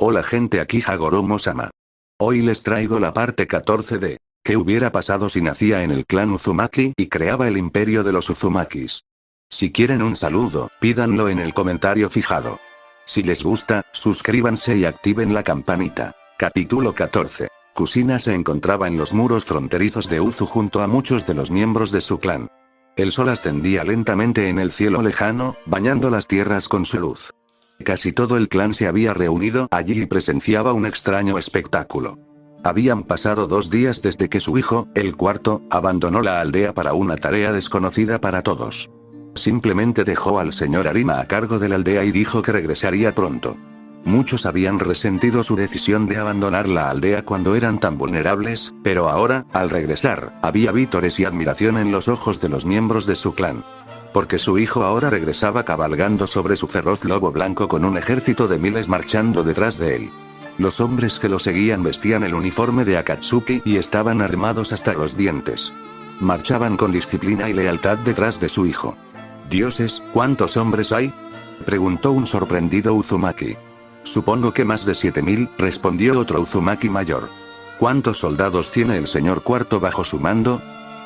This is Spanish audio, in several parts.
Hola gente, aquí Hagoromo-sama. Hoy les traigo la parte 14 de ¿qué hubiera pasado si nacía en el clan Uzumaki y creaba el imperio de los Uzumakis? Si quieren un saludo, pídanlo en el comentario fijado. Si les gusta, suscríbanse y activen la campanita. Capítulo 14. Kushina se encontraba en los muros fronterizos de Uzu junto a muchos de los miembros de su clan. El sol ascendía lentamente en el cielo lejano, bañando las tierras con su luz. Casi todo el clan se había reunido allí y presenciaba un extraño espectáculo. Habían pasado 2 días desde que su hijo, el cuarto, abandonó la aldea para una tarea desconocida para todos. Simplemente dejó al señor Arima a cargo de la aldea y dijo que regresaría pronto. Muchos habían resentido su decisión de abandonar la aldea cuando eran tan vulnerables, pero ahora, al regresar, había vítores y admiración en los ojos de los miembros de su clan. Porque su hijo ahora regresaba cabalgando sobre su feroz lobo blanco con un ejército de miles marchando detrás de él. Los hombres que lo seguían vestían el uniforme de Akatsuki y estaban armados hasta los dientes. Marchaban con disciplina y lealtad detrás de su hijo. «Dioses, ¿cuántos hombres hay?», preguntó un sorprendido Uzumaki. «Supongo que más de 7000», respondió otro Uzumaki mayor. «¿Cuántos soldados tiene el señor cuarto bajo su mando?»,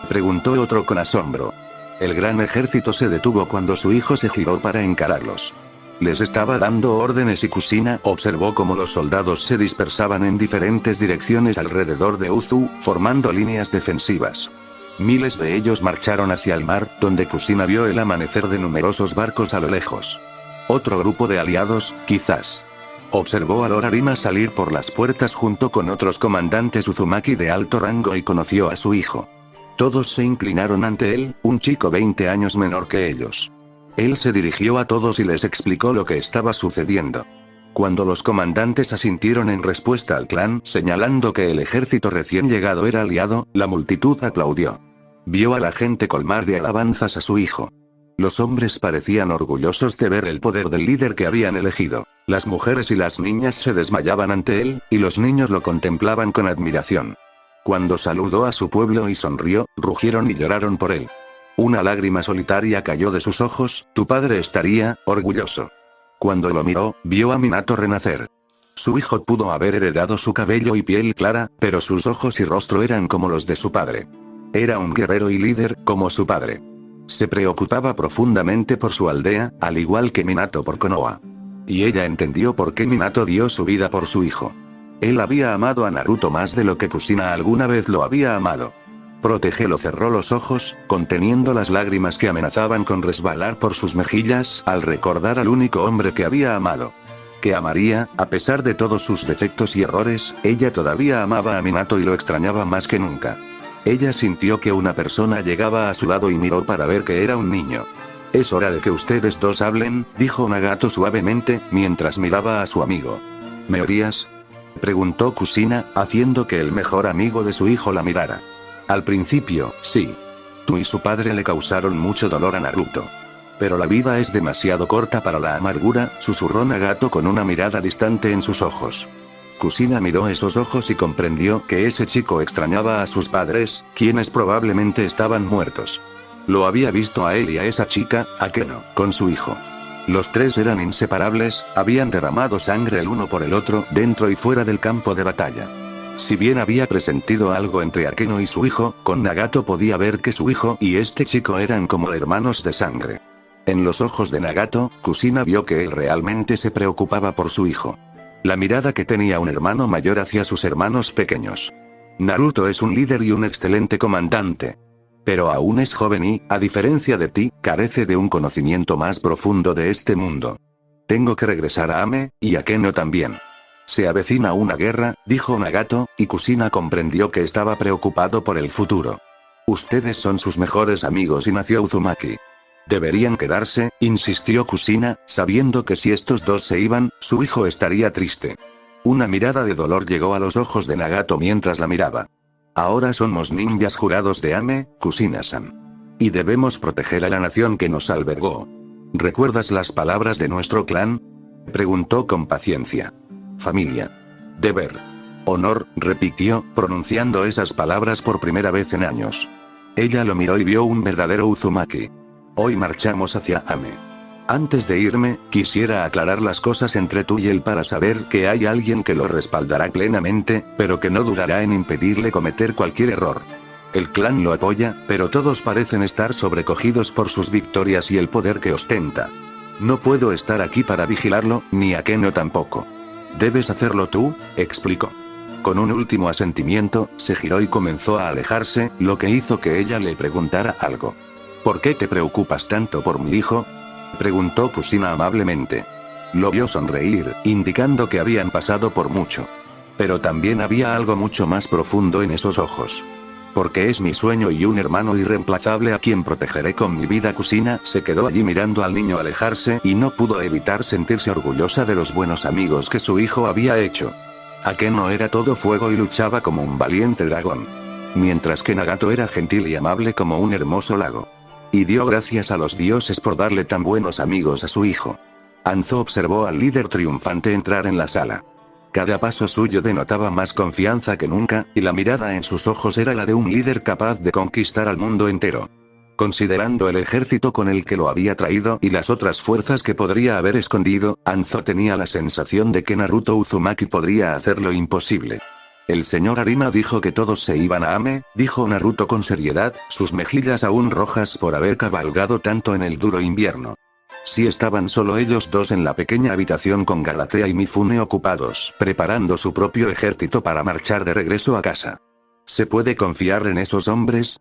preguntó otro con asombro. El gran ejército se detuvo cuando su hijo se giró para encararlos. Les estaba dando órdenes y Kushina observó cómo los soldados se dispersaban en diferentes direcciones alrededor de Uzu, formando líneas defensivas. Miles de ellos marcharon hacia el mar, donde Kushina vio el amanecer de numerosos barcos a lo lejos. Otro grupo de aliados, quizás. Observó a Lord Arima salir por las puertas junto con otros comandantes Uzumaki de alto rango y conoció a su hijo. Todos se inclinaron ante él, un chico 20 años menor que ellos. Él se dirigió a todos y les explicó lo que estaba sucediendo. Cuando los comandantes asintieron en respuesta al clan, señalando que el ejército recién llegado era aliado, la multitud aplaudió. Vio a la gente colmar de alabanzas a su hijo. Los hombres parecían orgullosos de ver el poder del líder que habían elegido. Las mujeres y las niñas se desmayaban ante él, y los niños lo contemplaban con admiración. Cuando saludó a su pueblo y sonrió, rugieron y lloraron por él. Una lágrima solitaria cayó de sus ojos, tu padre estaría orgulloso. Cuando lo miró, vio a Minato renacer. Su hijo pudo haber heredado su cabello y piel clara, pero sus ojos y rostro eran como los de su padre. Era un guerrero y líder, como su padre. Se preocupaba profundamente por su aldea, al igual que Minato por Konoha. Y ella entendió por qué Minato dio su vida por su hijo. Él había amado a Naruto más de lo que Kushina alguna vez lo había amado. Protégelo cerró los ojos, conteniendo las lágrimas que amenazaban con resbalar por sus mejillas al recordar al único hombre que había amado. Que amaría, a pesar de todos sus defectos y errores, ella todavía amaba a Minato y lo extrañaba más que nunca. Ella sintió que una persona llegaba a su lado y miró para ver que era un niño. «Es hora de que ustedes dos hablen», dijo Nagato suavemente, mientras miraba a su amigo. «¿Me odias?», preguntó Kushina, haciendo que el mejor amigo de su hijo la mirara. Al principio, sí. Tú y su padre le causaron mucho dolor a Naruto. Pero la vida es demasiado corta para la amargura, susurró Nagato con una mirada distante en sus ojos. Kushina miró esos ojos y comprendió que ese chico extrañaba a sus padres, quienes probablemente estaban muertos. Lo había visto a él y a esa chica, a Keno, con su hijo. Los tres eran inseparables, habían derramado sangre el uno por el otro, dentro y fuera del campo de batalla. Si bien había presentido algo entre Akeno y su hijo, con Nagato podía ver que su hijo y este chico eran como hermanos de sangre. En los ojos de Nagato, Kushina vio que él realmente se preocupaba por su hijo. La mirada que tenía un hermano mayor hacia sus hermanos pequeños. Naruto es un líder y un excelente comandante. Pero aún es joven y, a diferencia de ti, carece de un conocimiento más profundo de este mundo. Tengo que regresar a Ame, y a Keno también. Se avecina una guerra, dijo Nagato, y Kushina comprendió que estaba preocupado por el futuro. Ustedes son sus mejores amigos y nació Uzumaki. Deberían quedarse, insistió Kushina, sabiendo que si estos dos se iban, su hijo estaría triste. Una mirada de dolor llegó a los ojos de Nagato mientras la miraba. Ahora somos ninjas jurados de Ame, Kushina-san. Y debemos proteger a la nación que nos albergó. ¿Recuerdas las palabras de nuestro clan?, preguntó con paciencia. Familia. Deber. Honor, repitió, pronunciando esas palabras por primera vez en años. Ella lo miró y vio un verdadero Uzumaki. Hoy marchamos hacia Ame. Antes de irme, quisiera aclarar las cosas entre tú y él para saber que hay alguien que lo respaldará plenamente, pero que no dudará en impedirle cometer cualquier error. El clan lo apoya, pero todos parecen estar sobrecogidos por sus victorias y el poder que ostenta. No puedo estar aquí para vigilarlo, ni Akeno tampoco. Debes hacerlo tú, explicó. Con un último asentimiento, se giró y comenzó a alejarse, lo que hizo que ella le preguntara algo. ¿Por qué te preocupas tanto por mi hijo?, preguntó Kusina amablemente. Lo vio sonreír, indicando que habían pasado por mucho. Pero también había algo mucho más profundo en esos ojos. Porque es mi sueño y un hermano irreemplazable a quien protegeré con mi vida. Kusina se quedó allí mirando al niño alejarse y no pudo evitar sentirse orgullosa de los buenos amigos que su hijo había hecho. Akeno era todo fuego y luchaba como un valiente dragón. Mientras que Nagato era gentil y amable como un hermoso lago. Y dio gracias a los dioses por darle tan buenos amigos a su hijo. Anzo observó al líder triunfante entrar en la sala. Cada paso suyo denotaba más confianza que nunca, y la mirada en sus ojos era la de un líder capaz de conquistar al mundo entero. Considerando el ejército con el que lo había traído y las otras fuerzas que podría haber escondido, Anzo tenía la sensación de que Naruto Uzumaki podría hacer lo imposible. El señor Arima dijo que todos se iban a Ame, dijo Naruto con seriedad, sus mejillas aún rojas por haber cabalgado tanto en el duro invierno. Si estaban solo ellos dos en la pequeña habitación con Galatea y Mifune ocupados, preparando su propio ejército para marchar de regreso a casa. ¿Se puede confiar en esos hombres?,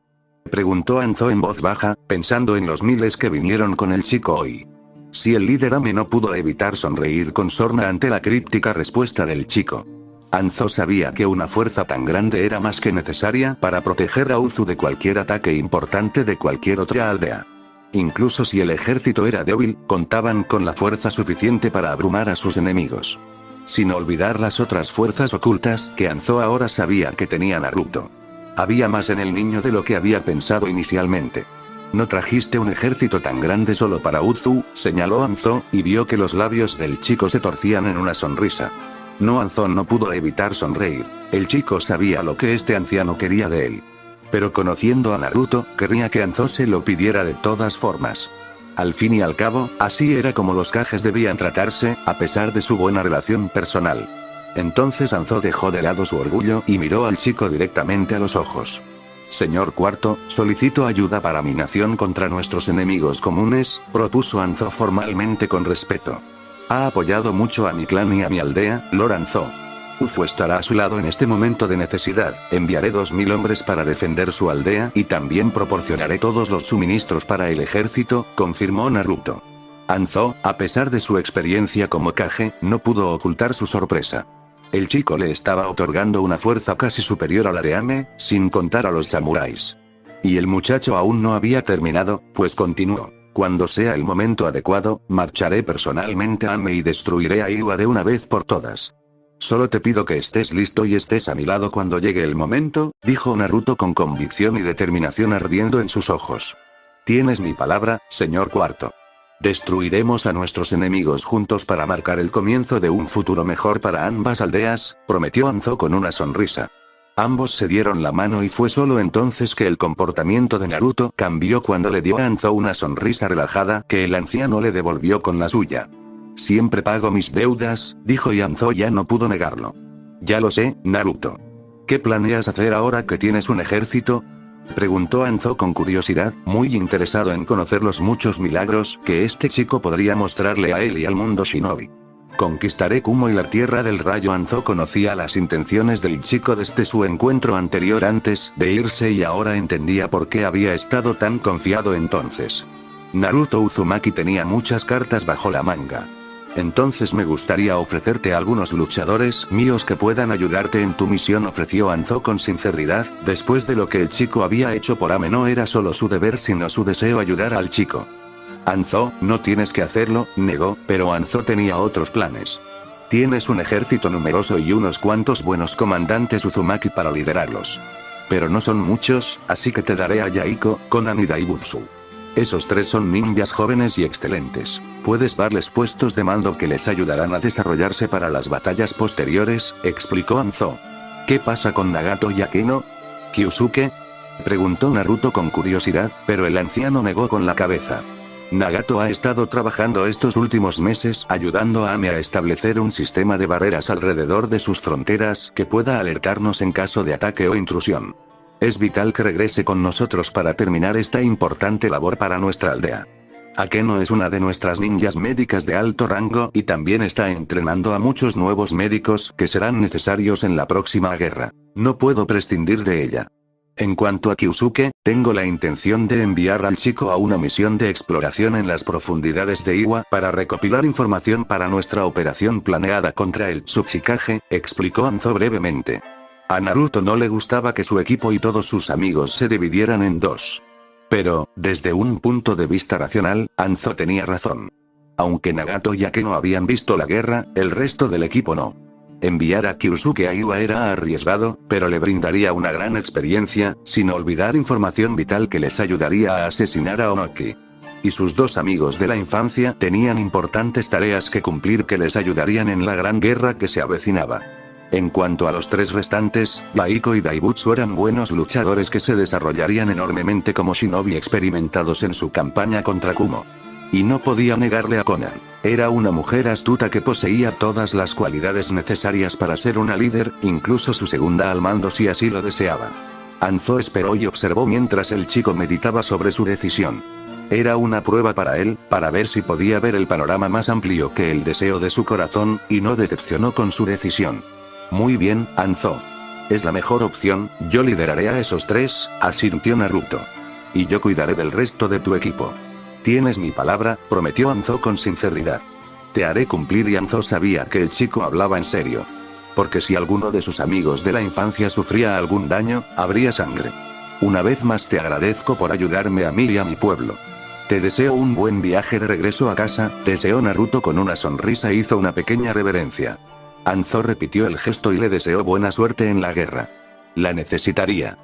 preguntó Anzo en voz baja, pensando en los miles que vinieron con el chico hoy. Si el líder Ame no pudo evitar sonreír con sorna ante la críptica respuesta del chico. Anzo sabía que una fuerza tan grande era más que necesaria para proteger a Uzu de cualquier ataque importante de cualquier otra aldea. Incluso si el ejército era débil, contaban con la fuerza suficiente para abrumar a sus enemigos. Sin olvidar las otras fuerzas ocultas que Anzo ahora sabía que tenía Naruto. Había más en el niño de lo que había pensado inicialmente. No trajiste un ejército tan grande solo para Uzu, señaló Anzo, y vio que los labios del chico se torcían en una sonrisa. No, Anzo no pudo evitar sonreír. El chico sabía lo que este anciano quería de él. Pero conociendo a Naruto, querría que Anzo se lo pidiera de todas formas. Al fin y al cabo, así era como los Kages debían tratarse, a pesar de su buena relación personal. Entonces Anzo dejó de lado su orgullo y miró al chico directamente a los ojos. Señor Cuarto, solicito ayuda para mi nación contra nuestros enemigos comunes, propuso Anzo formalmente con respeto. Ha apoyado mucho a mi clan y a mi aldea, Lord Anzo. Uzu estará a su lado en este momento de necesidad, enviaré 2000 hombres para defender su aldea y también proporcionaré todos los suministros para el ejército, confirmó Naruto. Anzo, a pesar de su experiencia como Kage, no pudo ocultar su sorpresa. El chico le estaba otorgando una fuerza casi superior a la de Ame, sin contar a los samuráis. Y el muchacho aún no había terminado, pues continuó. Cuando sea el momento adecuado, marcharé personalmente a Ame y destruiré a Iwa de una vez por todas. Solo te pido que estés listo y estés a mi lado cuando llegue el momento, dijo Naruto con convicción y determinación ardiendo en sus ojos. Tienes mi palabra, señor Cuarto. Destruiremos a nuestros enemigos juntos para marcar el comienzo de un futuro mejor para ambas aldeas, prometió Anzo con una sonrisa. Ambos se dieron la mano y fue solo entonces que el comportamiento de Naruto cambió cuando le dio a Anzo una sonrisa relajada que el anciano le devolvió con la suya. Siempre pago mis deudas, dijo y Anzo ya no pudo negarlo. Ya lo sé, Naruto. ¿Qué planeas hacer ahora que tienes un ejército?, preguntó Anzo con curiosidad, muy interesado en conocer los muchos milagros que este chico podría mostrarle a él y al mundo shinobi. Conquistaré Kumo y la Tierra del Rayo. Anzo conocía las intenciones del chico desde su encuentro anterior antes de irse y ahora entendía por qué había estado tan confiado entonces. Naruto Uzumaki tenía muchas cartas bajo la manga. Entonces me gustaría ofrecerte a algunos luchadores míos que puedan ayudarte en tu misión, ofreció Anzo con sinceridad. Después de lo que el chico había hecho por Ame, no era solo su deber sino su deseo ayudar al chico. Anzo, no tienes que hacerlo, negó, pero Anzo tenía otros planes. Tienes un ejército numeroso y unos cuantos buenos comandantes Uzumaki para liderarlos. Pero no son muchos, así que te daré a Yaiko, Konan y Daibutsu. Esos tres son ninjas jóvenes y excelentes. Puedes darles puestos de mando que les ayudarán a desarrollarse para las batallas posteriores, explicó Anzo. ¿Qué pasa con Nagato y Akeno? ¿Kyusuke?, preguntó Naruto con curiosidad, pero el anciano negó con la cabeza. Nagato ha estado trabajando estos últimos meses ayudando a Ame a establecer un sistema de barreras alrededor de sus fronteras que pueda alertarnos en caso de ataque o intrusión. Es vital que regrese con nosotros para terminar esta importante labor para nuestra aldea. Akeno es una de nuestras ninjas médicas de alto rango y también está entrenando a muchos nuevos médicos que serán necesarios en la próxima guerra. No puedo prescindir de ella. En cuanto a Kyusuke, tengo la intención de enviar al chico a una misión de exploración en las profundidades de Iwa para recopilar información para nuestra operación planeada contra el Tsuchikage, explicó Anzo brevemente. A Naruto no le gustaba que su equipo y todos sus amigos se dividieran en dos. Pero, desde un punto de vista racional, Anzo tenía razón. Aunque Nagato y Akeno habían visto la guerra, el resto del equipo no. Enviar a Kyusuke a Iwa era arriesgado, pero le brindaría una gran experiencia, sin olvidar información vital que les ayudaría a asesinar a Onoki. Y sus dos amigos de la infancia tenían importantes tareas que cumplir que les ayudarían en la gran guerra que se avecinaba. En cuanto a los tres restantes, Baiko y Daibutsu eran buenos luchadores que se desarrollarían enormemente como shinobi experimentados en su campaña contra Kumo. Y no podía negarle a Konan. Era una mujer astuta que poseía todas las cualidades necesarias para ser una líder, incluso su segunda al mando si así lo deseaba. Anzo esperó y observó mientras el chico meditaba sobre su decisión. Era una prueba para él, para ver si podía ver el panorama más amplio que el deseo de su corazón, y no decepcionó con su decisión. Muy bien, Anzo. Es la mejor opción, yo lideraré a esos tres, asintió Naruto. Y yo cuidaré del resto de tu equipo. Tienes mi palabra, prometió Anzo con sinceridad. Te haré cumplir, y Anzo sabía que el chico hablaba en serio. Porque si alguno de sus amigos de la infancia sufría algún daño, habría sangre. Una vez más te agradezco por ayudarme a mí y a mi pueblo. Te deseo un buen viaje de regreso a casa, deseó Naruto con una sonrisa e hizo una pequeña reverencia. Anzo repitió el gesto y le deseó buena suerte en la guerra. La necesitaría.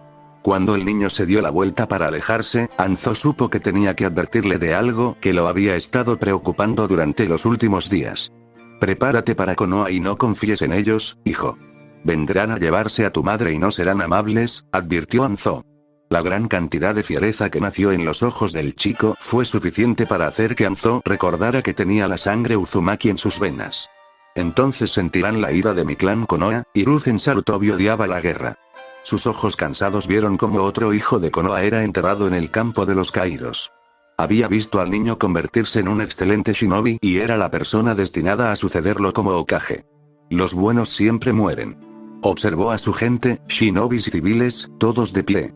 Cuando el niño se dio la vuelta para alejarse, Anzo supo que tenía que advertirle de algo que lo había estado preocupando durante los últimos días. Prepárate para Konoha y no confíes en ellos, hijo. Vendrán a llevarse a tu madre y no serán amables, advirtió Anzo. La gran cantidad de fiereza que nació en los ojos del chico fue suficiente para hacer que Anzo recordara que tenía la sangre Uzumaki en sus venas. Entonces sentirán la ira de mi clan Konoha. Hiruzen Sarutobi odiaba la guerra. Sus ojos cansados vieron cómo otro hijo de Konoha era enterrado en el campo de los caídos. Había visto al niño convertirse en un excelente shinobi y era la persona destinada a sucederlo como Hokage. Los buenos siempre mueren. Observó a su gente, shinobis y civiles, todos de pie.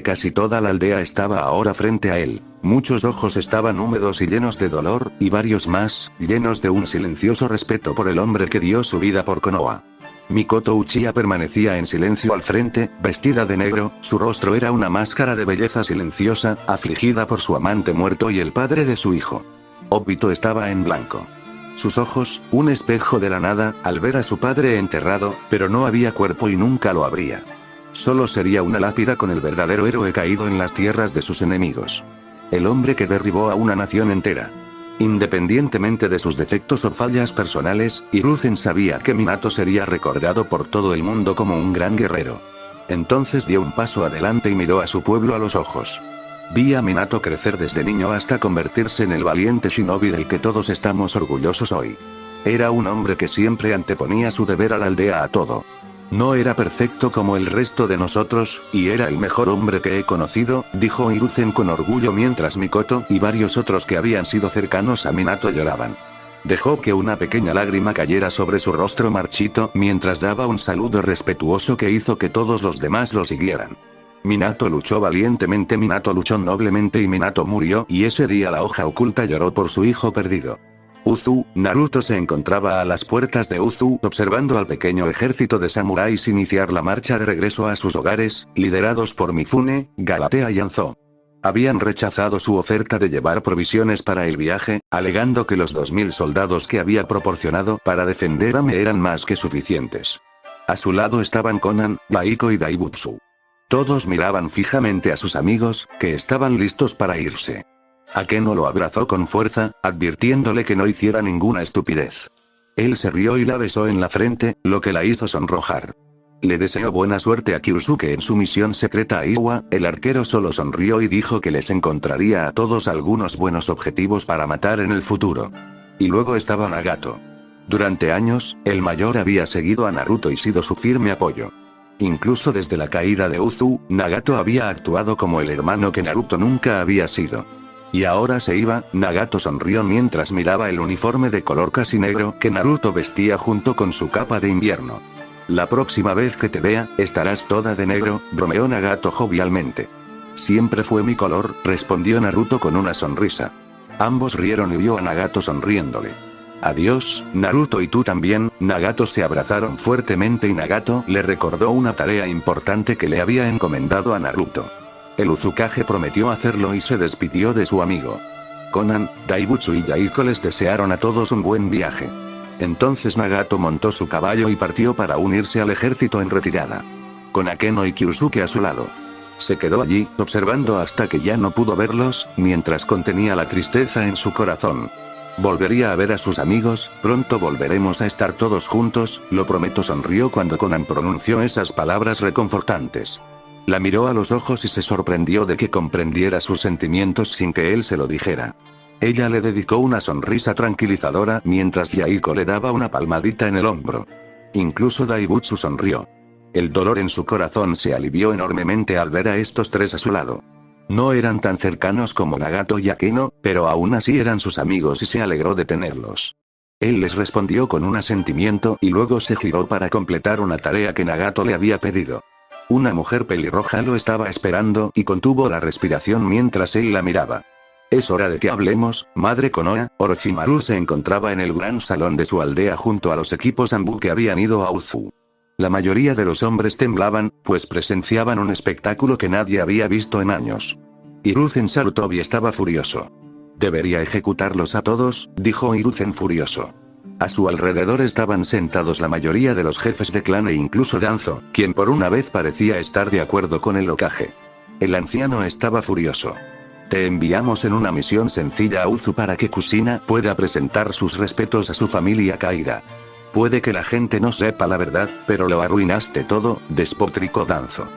Casi toda la aldea estaba ahora frente a él. Muchos ojos estaban húmedos y llenos de dolor, y varios más, llenos de un silencioso respeto por el hombre que dio su vida por Konoha. Mikoto Uchiha permanecía en silencio al frente, vestida de negro, su rostro era una máscara de belleza silenciosa, afligida por su amante muerto y el padre de su hijo. Obito estaba en blanco. Sus ojos, un espejo de la nada, al ver a su padre enterrado, pero no había cuerpo y nunca lo habría. Solo sería una lápida con el verdadero héroe caído en las tierras de sus enemigos. El hombre que derribó a una nación entera. Independientemente de sus defectos o fallas personales, Hiruzen sabía que Minato sería recordado por todo el mundo como un gran guerrero. Entonces dio un paso adelante y miró a su pueblo a los ojos. Vi a Minato crecer desde niño hasta convertirse en el valiente shinobi del que todos estamos orgullosos hoy. Era un hombre que siempre anteponía su deber a la aldea a todo. No era perfecto como el resto de nosotros, y era el mejor hombre que he conocido, dijo Hiruzen con orgullo mientras Mikoto y varios otros que habían sido cercanos a Minato lloraban. Dejó que una pequeña lágrima cayera sobre su rostro marchito mientras daba un saludo respetuoso que hizo que todos los demás lo siguieran. Minato luchó valientemente, Minato luchó noblemente y Minato murió, y ese día la hoja oculta lloró por su hijo perdido. Uzu, Naruto se encontraba a las puertas de Uzu observando al pequeño ejército de samuráis iniciar la marcha de regreso a sus hogares, liderados por Mifune, Galatea y Anzo. Habían rechazado su oferta de llevar provisiones para el viaje, alegando que los 2000 soldados que había proporcionado para defender a Me eran más que suficientes. A su lado estaban Konan, Baiko y Daibutsu. Todos miraban fijamente a sus amigos, que estaban listos para irse. Akeno lo abrazó con fuerza, advirtiéndole que no hiciera ninguna estupidez. Él se rió y la besó en la frente, lo que la hizo sonrojar. Le deseó buena suerte a Kyusuke en su misión secreta a Iwa. El arquero solo sonrió y dijo que les encontraría a todos algunos buenos objetivos para matar en el futuro. Y luego estaba Nagato. Durante años, el mayor había seguido a Naruto y sido su firme apoyo. Incluso desde la caída de Uzu, Nagato había actuado como el hermano que Naruto nunca había sido. Y ahora se iba. Nagato sonrió mientras miraba el uniforme de color casi negro que Naruto vestía junto con su capa de invierno. La próxima vez que te vea, estarás toda de negro, bromeó Nagato jovialmente. Siempre fue mi color, respondió Naruto con una sonrisa. Ambos rieron y vio a Nagato sonriéndole. Adiós, Naruto, y tú también. Nagato se abrazaron fuertemente y Nagato le recordó una tarea importante que le había encomendado a Naruto. El Uzukage prometió hacerlo y se despidió de su amigo. Konan, Daibutsu y Yaiko les desearon a todos un buen viaje. Entonces Nagato montó su caballo y partió para unirse al ejército en retirada. Con Akeno y Kyusuke a su lado. Se quedó allí, observando hasta que ya no pudo verlos, mientras contenía la tristeza en su corazón. Volvería a ver a sus amigos, pronto volveremos a estar todos juntos, lo prometo, sonrió cuando Konan pronunció esas palabras reconfortantes. La miró a los ojos y se sorprendió de que comprendiera sus sentimientos sin que él se lo dijera. Ella le dedicó una sonrisa tranquilizadora mientras Yaiko le daba una palmadita en el hombro. Incluso Daibutsu sonrió. El dolor en su corazón se alivió enormemente al ver a estos tres a su lado. No eran tan cercanos como Nagato y Akeno, pero aún así eran sus amigos y se alegró de tenerlos. Él les respondió con un asentimiento y luego se giró para completar una tarea que Nagato le había pedido. Una mujer pelirroja lo estaba esperando y contuvo la respiración mientras él la miraba. Es hora de que hablemos, madre Konoha. Orochimaru se encontraba en el gran salón de su aldea junto a los equipos Anbu que habían ido a Uzu. La mayoría de los hombres temblaban, pues presenciaban un espectáculo que nadie había visto en años. Hiruzen Sarutobi estaba furioso. Debería ejecutarlos a todos, dijo Hiruzen furioso. A su alrededor estaban sentados la mayoría de los jefes de clan e incluso Danzo, quien por una vez parecía estar de acuerdo con el Hokage. El anciano estaba furioso. Te enviamos en una misión sencilla a Uzu para que Kushina pueda presentar sus respetos a su familia caída. Puede que la gente no sepa la verdad, pero lo arruinaste todo, despotricó Danzo.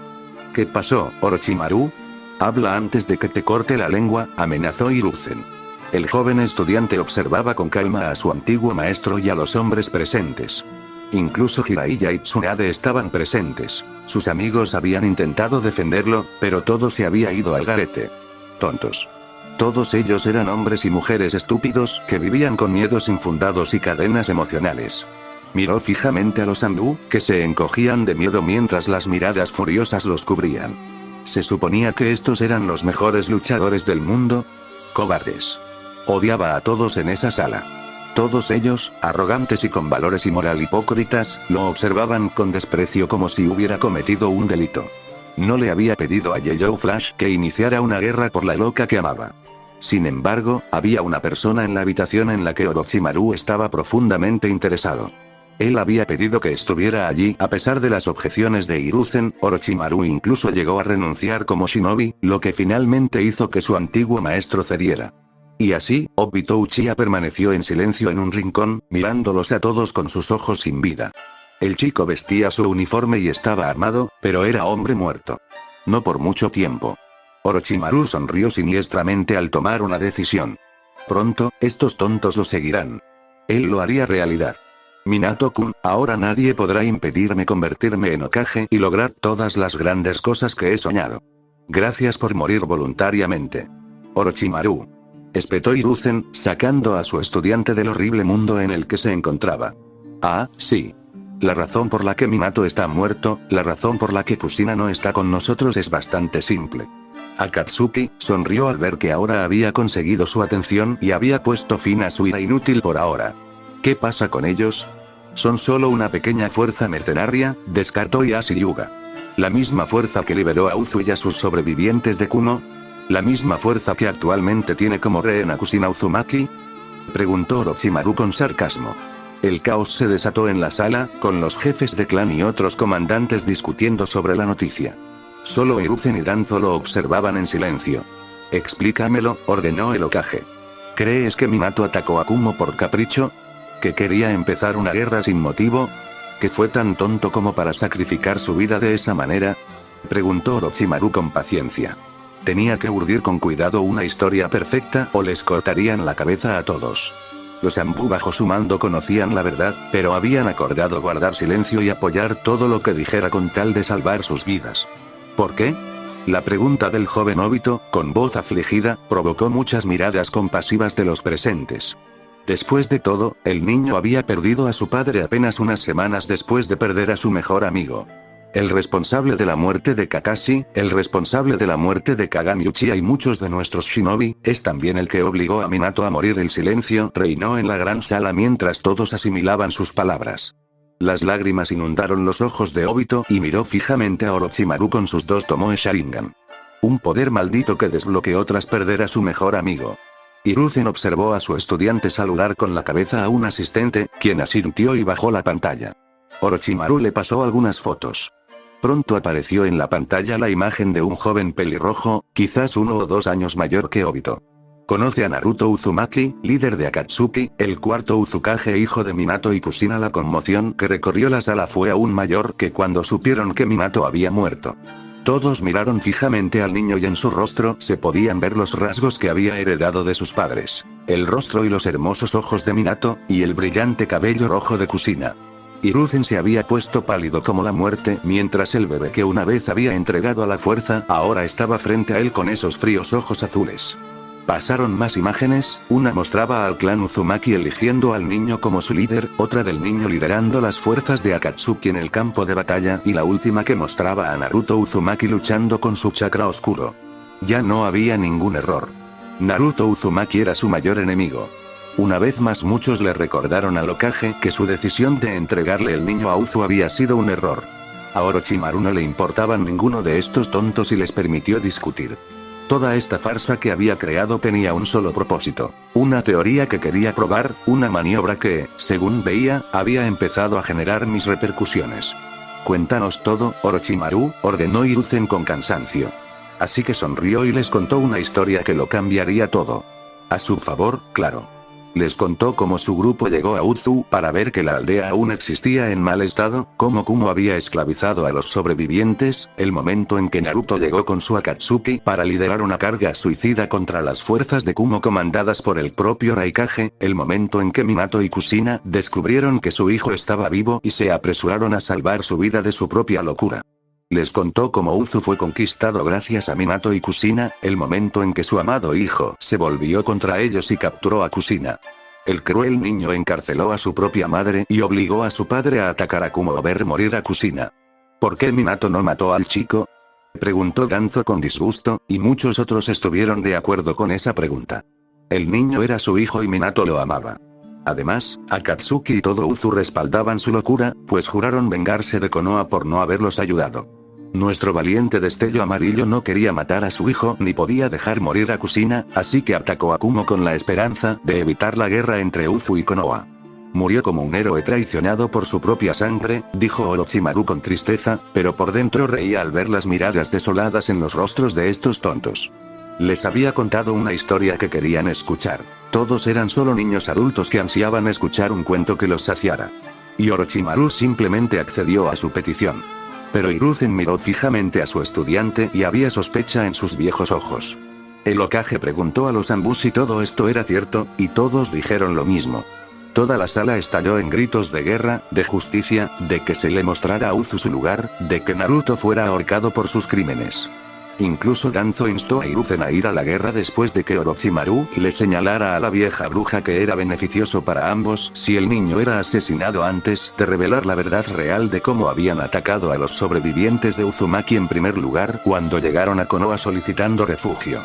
¿Qué pasó, Orochimaru? Habla antes de que te corte la lengua, amenazó Hiruzen. El joven estudiante observaba con calma a su antiguo maestro y a los hombres presentes. Incluso Jiraiya y Tsunade estaban presentes. Sus amigos habían intentado defenderlo, pero todo se había ido al garete. Tontos. Todos ellos eran hombres y mujeres estúpidos que vivían con miedos infundados y cadenas emocionales. Miró fijamente a los Anbu, que se encogían de miedo mientras las miradas furiosas los cubrían. ¿Se suponía que estos eran los mejores luchadores del mundo? Cobardes. Odiaba a todos en esa sala. Todos ellos, arrogantes y con valores y moral hipócritas, lo observaban con desprecio como si hubiera cometido un delito. No le había pedido a Yellow Flash que iniciara una guerra por la loca que amaba. Sin embargo, había una persona en la habitación en la que Orochimaru estaba profundamente interesado. Él había pedido que estuviera allí a pesar de las objeciones de Hiruzen. Orochimaru incluso llegó a renunciar como shinobi, lo que finalmente hizo que su antiguo maestro cediera. Y así, Obito Uchiha permaneció en silencio en un rincón, mirándolos a todos con sus ojos sin vida. El chico vestía su uniforme y estaba armado, pero era hombre muerto. No por mucho tiempo. Orochimaru sonrió siniestramente al tomar una decisión. Pronto, estos tontos lo seguirán. Él lo haría realidad. Minato-kun, ahora nadie podrá impedirme convertirme en Hokage y lograr todas las grandes cosas que he soñado. Gracias por morir voluntariamente. Orochimaru. Espetó Hiruzen, sacando a su estudiante del horrible mundo en el que se encontraba. Ah, sí. La razón por la que Minato está muerto, la razón por la que Kushina no está con nosotros es bastante simple. Akatsuki sonrió al ver que ahora había conseguido su atención y había puesto fin a su ira inútil por ahora. ¿Qué pasa con ellos? Son solo una pequeña fuerza mercenaria, descartó Ieyasu Hyuga. La misma fuerza que liberó a Uzu y a sus sobrevivientes de Kuno. ¿La misma fuerza que actualmente tiene como rehén a Kushina Uzumaki? Preguntó Orochimaru con sarcasmo. El caos se desató en la sala, con los jefes de clan y otros comandantes discutiendo sobre la noticia. Solo Hiruzen y Danzo lo observaban en silencio. Explícamelo, ordenó el Hokage. ¿Crees que Minato atacó a Kumo por capricho? ¿Que quería empezar una guerra sin motivo? que fue tan tonto como para sacrificar su vida de esa manera? Preguntó Orochimaru con paciencia. Tenía que urdir con cuidado una historia perfecta o les cortarían la cabeza a todos. Los Anbu bajo su mando conocían la verdad, pero habían acordado guardar silencio y apoyar todo lo que dijera con tal de salvar sus vidas. ¿Por qué? La pregunta del joven Obito, con voz afligida, provocó muchas miradas compasivas de los presentes. Después de todo, el niño había perdido a su padre apenas unas semanas después de perder a su mejor amigo. El responsable de la muerte de Kakashi, el responsable de la muerte de Kagami Uchiha y muchos de nuestros shinobi, es también el que obligó a Minato a morir. El silencio reinó en la gran sala mientras todos asimilaban sus palabras. Las lágrimas inundaron los ojos de Obito y miró fijamente a Orochimaru con sus dos Tomoe Sharingan. Un poder maldito que desbloqueó tras perder a su mejor amigo. Hiruzen observó a su estudiante saludar con la cabeza a un asistente, quien asintió y bajó la pantalla. Orochimaru le pasó algunas fotos. Pronto apareció en la pantalla la imagen de un joven pelirrojo, quizás 1 o 2 años mayor que Obito. Conoce a Naruto Uzumaki, líder de Akatsuki, el cuarto Uzukage e hijo de Minato y Kushina. La conmoción que recorrió la sala fue aún mayor que cuando supieron que Minato había muerto. Todos miraron fijamente al niño y en su rostro se podían ver los rasgos que había heredado de sus padres, el rostro y los hermosos ojos de Minato, y el brillante cabello rojo de Kushina. Hiruzen se había puesto pálido como la muerte, mientras el bebé que una vez había entregado a la fuerza, ahora estaba frente a él con esos fríos ojos azules. Pasaron más imágenes, una mostraba al clan Uzumaki eligiendo al niño como su líder, otra del niño liderando las fuerzas de Akatsuki en el campo de batalla, y la última que mostraba a Naruto Uzumaki luchando con su chakra oscuro. Ya no había ningún error. Naruto Uzumaki era su mayor enemigo. Una vez más muchos le recordaron al Hokage que su decisión de entregarle el niño a Uzu había sido un error. A Orochimaru no le importaban ninguno de estos tontos y les permitió discutir. Toda esta farsa que había creado tenía un solo propósito. Una teoría que quería probar, una maniobra que, según veía, había empezado a generar mis repercusiones. Cuéntanos todo, Orochimaru, ordenó Hiruzen con cansancio. Así que sonrió y les contó una historia que lo cambiaría todo. A su favor, claro. Les contó cómo su grupo llegó a Uzu para ver que la aldea aún existía en mal estado, cómo Kumo había esclavizado a los sobrevivientes, el momento en que Naruto llegó con su Akatsuki para liderar una carga suicida contra las fuerzas de Kumo comandadas por el propio Raikage, el momento en que Minato y Kushina descubrieron que su hijo estaba vivo y se apresuraron a salvar su vida de su propia locura. Les contó cómo Uzu fue conquistado gracias a Minato y Kushina, el momento en que su amado hijo se volvió contra ellos y capturó a Kushina. El cruel niño encarceló a su propia madre y obligó a su padre a atacar a Kumo a ver morir a Kushina. ¿Por qué Minato no mató al chico?, preguntó Danzo con disgusto, y muchos otros estuvieron de acuerdo con esa pregunta. El niño era su hijo y Minato lo amaba. Además, Akatsuki y todo Uzu respaldaban su locura, pues juraron vengarse de Konoha por no haberlos ayudado. Nuestro valiente destello amarillo no quería matar a su hijo ni podía dejar morir a Kushina, así que atacó a Kumo con la esperanza de evitar la guerra entre Uzu y Konoha. Murió como un héroe traicionado por su propia sangre, dijo Orochimaru con tristeza, pero por dentro reía al ver las miradas desoladas en los rostros de estos tontos. Les había contado una historia que querían escuchar. Todos eran solo niños adultos que ansiaban escuchar un cuento que los saciara. Y Orochimaru simplemente accedió a su petición. Pero Hiruzen miró fijamente a su estudiante y había sospecha en sus viejos ojos. El Hokage preguntó a los Anbu si todo esto era cierto, y todos dijeron lo mismo. Toda la sala estalló en gritos de guerra, de justicia, de que se le mostrara a Uzu su lugar, de que Naruto fuera ahorcado por sus crímenes. Incluso Danzo instó a Hiruzen a ir a la guerra después de que Orochimaru le señalara a la vieja bruja que era beneficioso para ambos si el niño era asesinado antes de revelar la verdad real de cómo habían atacado a los sobrevivientes de Uzumaki en primer lugar cuando llegaron a Konoha solicitando refugio.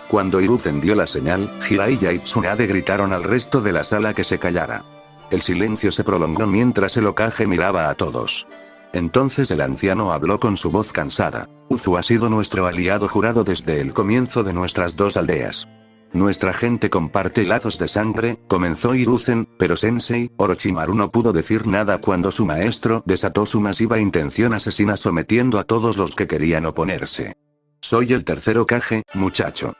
Cuando Hiruzen dio la señal, Jiraiya y Tsunade gritaron al resto de la sala que se callara. El silencio se prolongó mientras el Hokage miraba a todos. Entonces el anciano habló con su voz cansada. Uzu ha sido nuestro aliado jurado desde el comienzo de nuestras dos aldeas. Nuestra gente comparte lazos de sangre, comenzó Hiruzen, pero Sensei, Orochimaru no pudo decir nada cuando su maestro desató su masiva intención asesina sometiendo a todos los que querían oponerse. Soy el tercer Hokage, muchacho.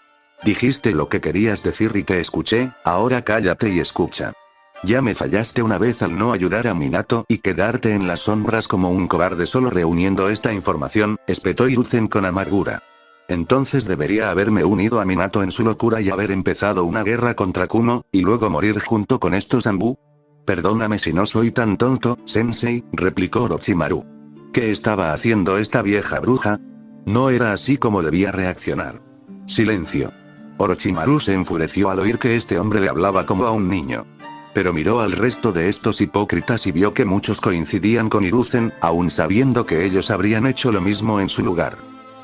Dijiste lo que querías decir y te escuché, ahora cállate y escucha. Ya me fallaste una vez al no ayudar a Minato y quedarte en las sombras como un cobarde solo reuniendo esta información, espetó Hiruzen con amargura. Entonces debería haberme unido a Minato en su locura y haber empezado una guerra contra Kumo, y luego morir junto con estos Anbu. Perdóname si no soy tan tonto, sensei, replicó Orochimaru. ¿Qué estaba haciendo esta vieja bruja? No era así como debía reaccionar. Silencio. Orochimaru se enfureció al oír que este hombre le hablaba como a un niño. Pero miró al resto de estos hipócritas y vio que muchos coincidían con Hiruzen, aun sabiendo que ellos habrían hecho lo mismo en su lugar.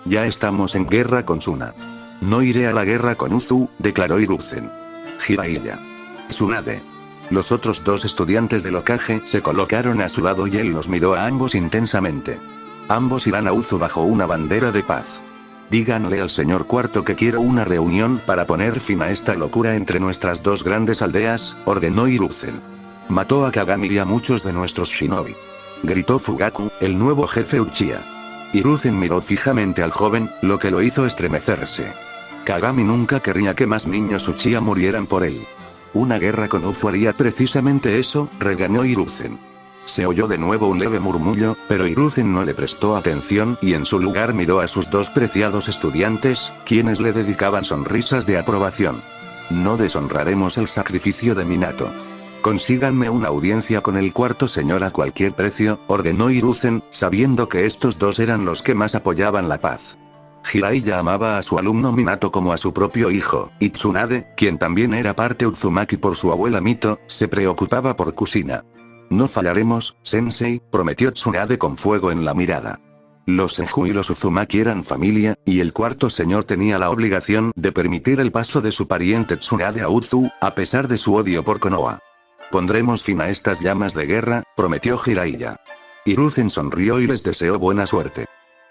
Ya estamos en guerra con Suna. No iré a la guerra con Uzu, declaró Hiruzen. Jiraiya. Tsunade. Los otros dos estudiantes del Hokage se colocaron a su lado y él los miró a ambos intensamente. Ambos irán a Uzu bajo una bandera de paz. Díganle al señor Cuarto que quiero una reunión para poner fin a esta locura entre nuestras dos grandes aldeas, ordenó Hiruzen. Mató a Kagami y a muchos de nuestros shinobi. Gritó Fugaku, el nuevo jefe Uchiha. Hiruzen miró fijamente al joven, lo que lo hizo estremecerse. Kagami nunca querría que más niños Uchiha murieran por él. Una guerra con Uzu haría precisamente eso, regañó Hiruzen. Se oyó de nuevo un leve murmullo, pero Hiruzen no le prestó atención y en su lugar miró a sus dos preciados estudiantes, quienes le dedicaban sonrisas de aprobación. No deshonraremos el sacrificio de Minato. Consíganme una audiencia con el cuarto señor a cualquier precio, ordenó Hiruzen, sabiendo que estos dos eran los que más apoyaban la paz. Jiraiya amaba a su alumno Minato como a su propio hijo, y Tsunade, quien también era parte Uzumaki por su abuela Mito, se preocupaba por Kushina. No fallaremos, sensei, prometió Tsunade con fuego en la mirada. Los Senju y los Uzumaki eran familia, y el cuarto señor tenía la obligación de permitir el paso de su pariente Tsunade a Uzu, a pesar de su odio por Konoha. Pondremos fin a estas llamas de guerra, prometió Jiraiya. Hiruzen sonrió y les deseó buena suerte.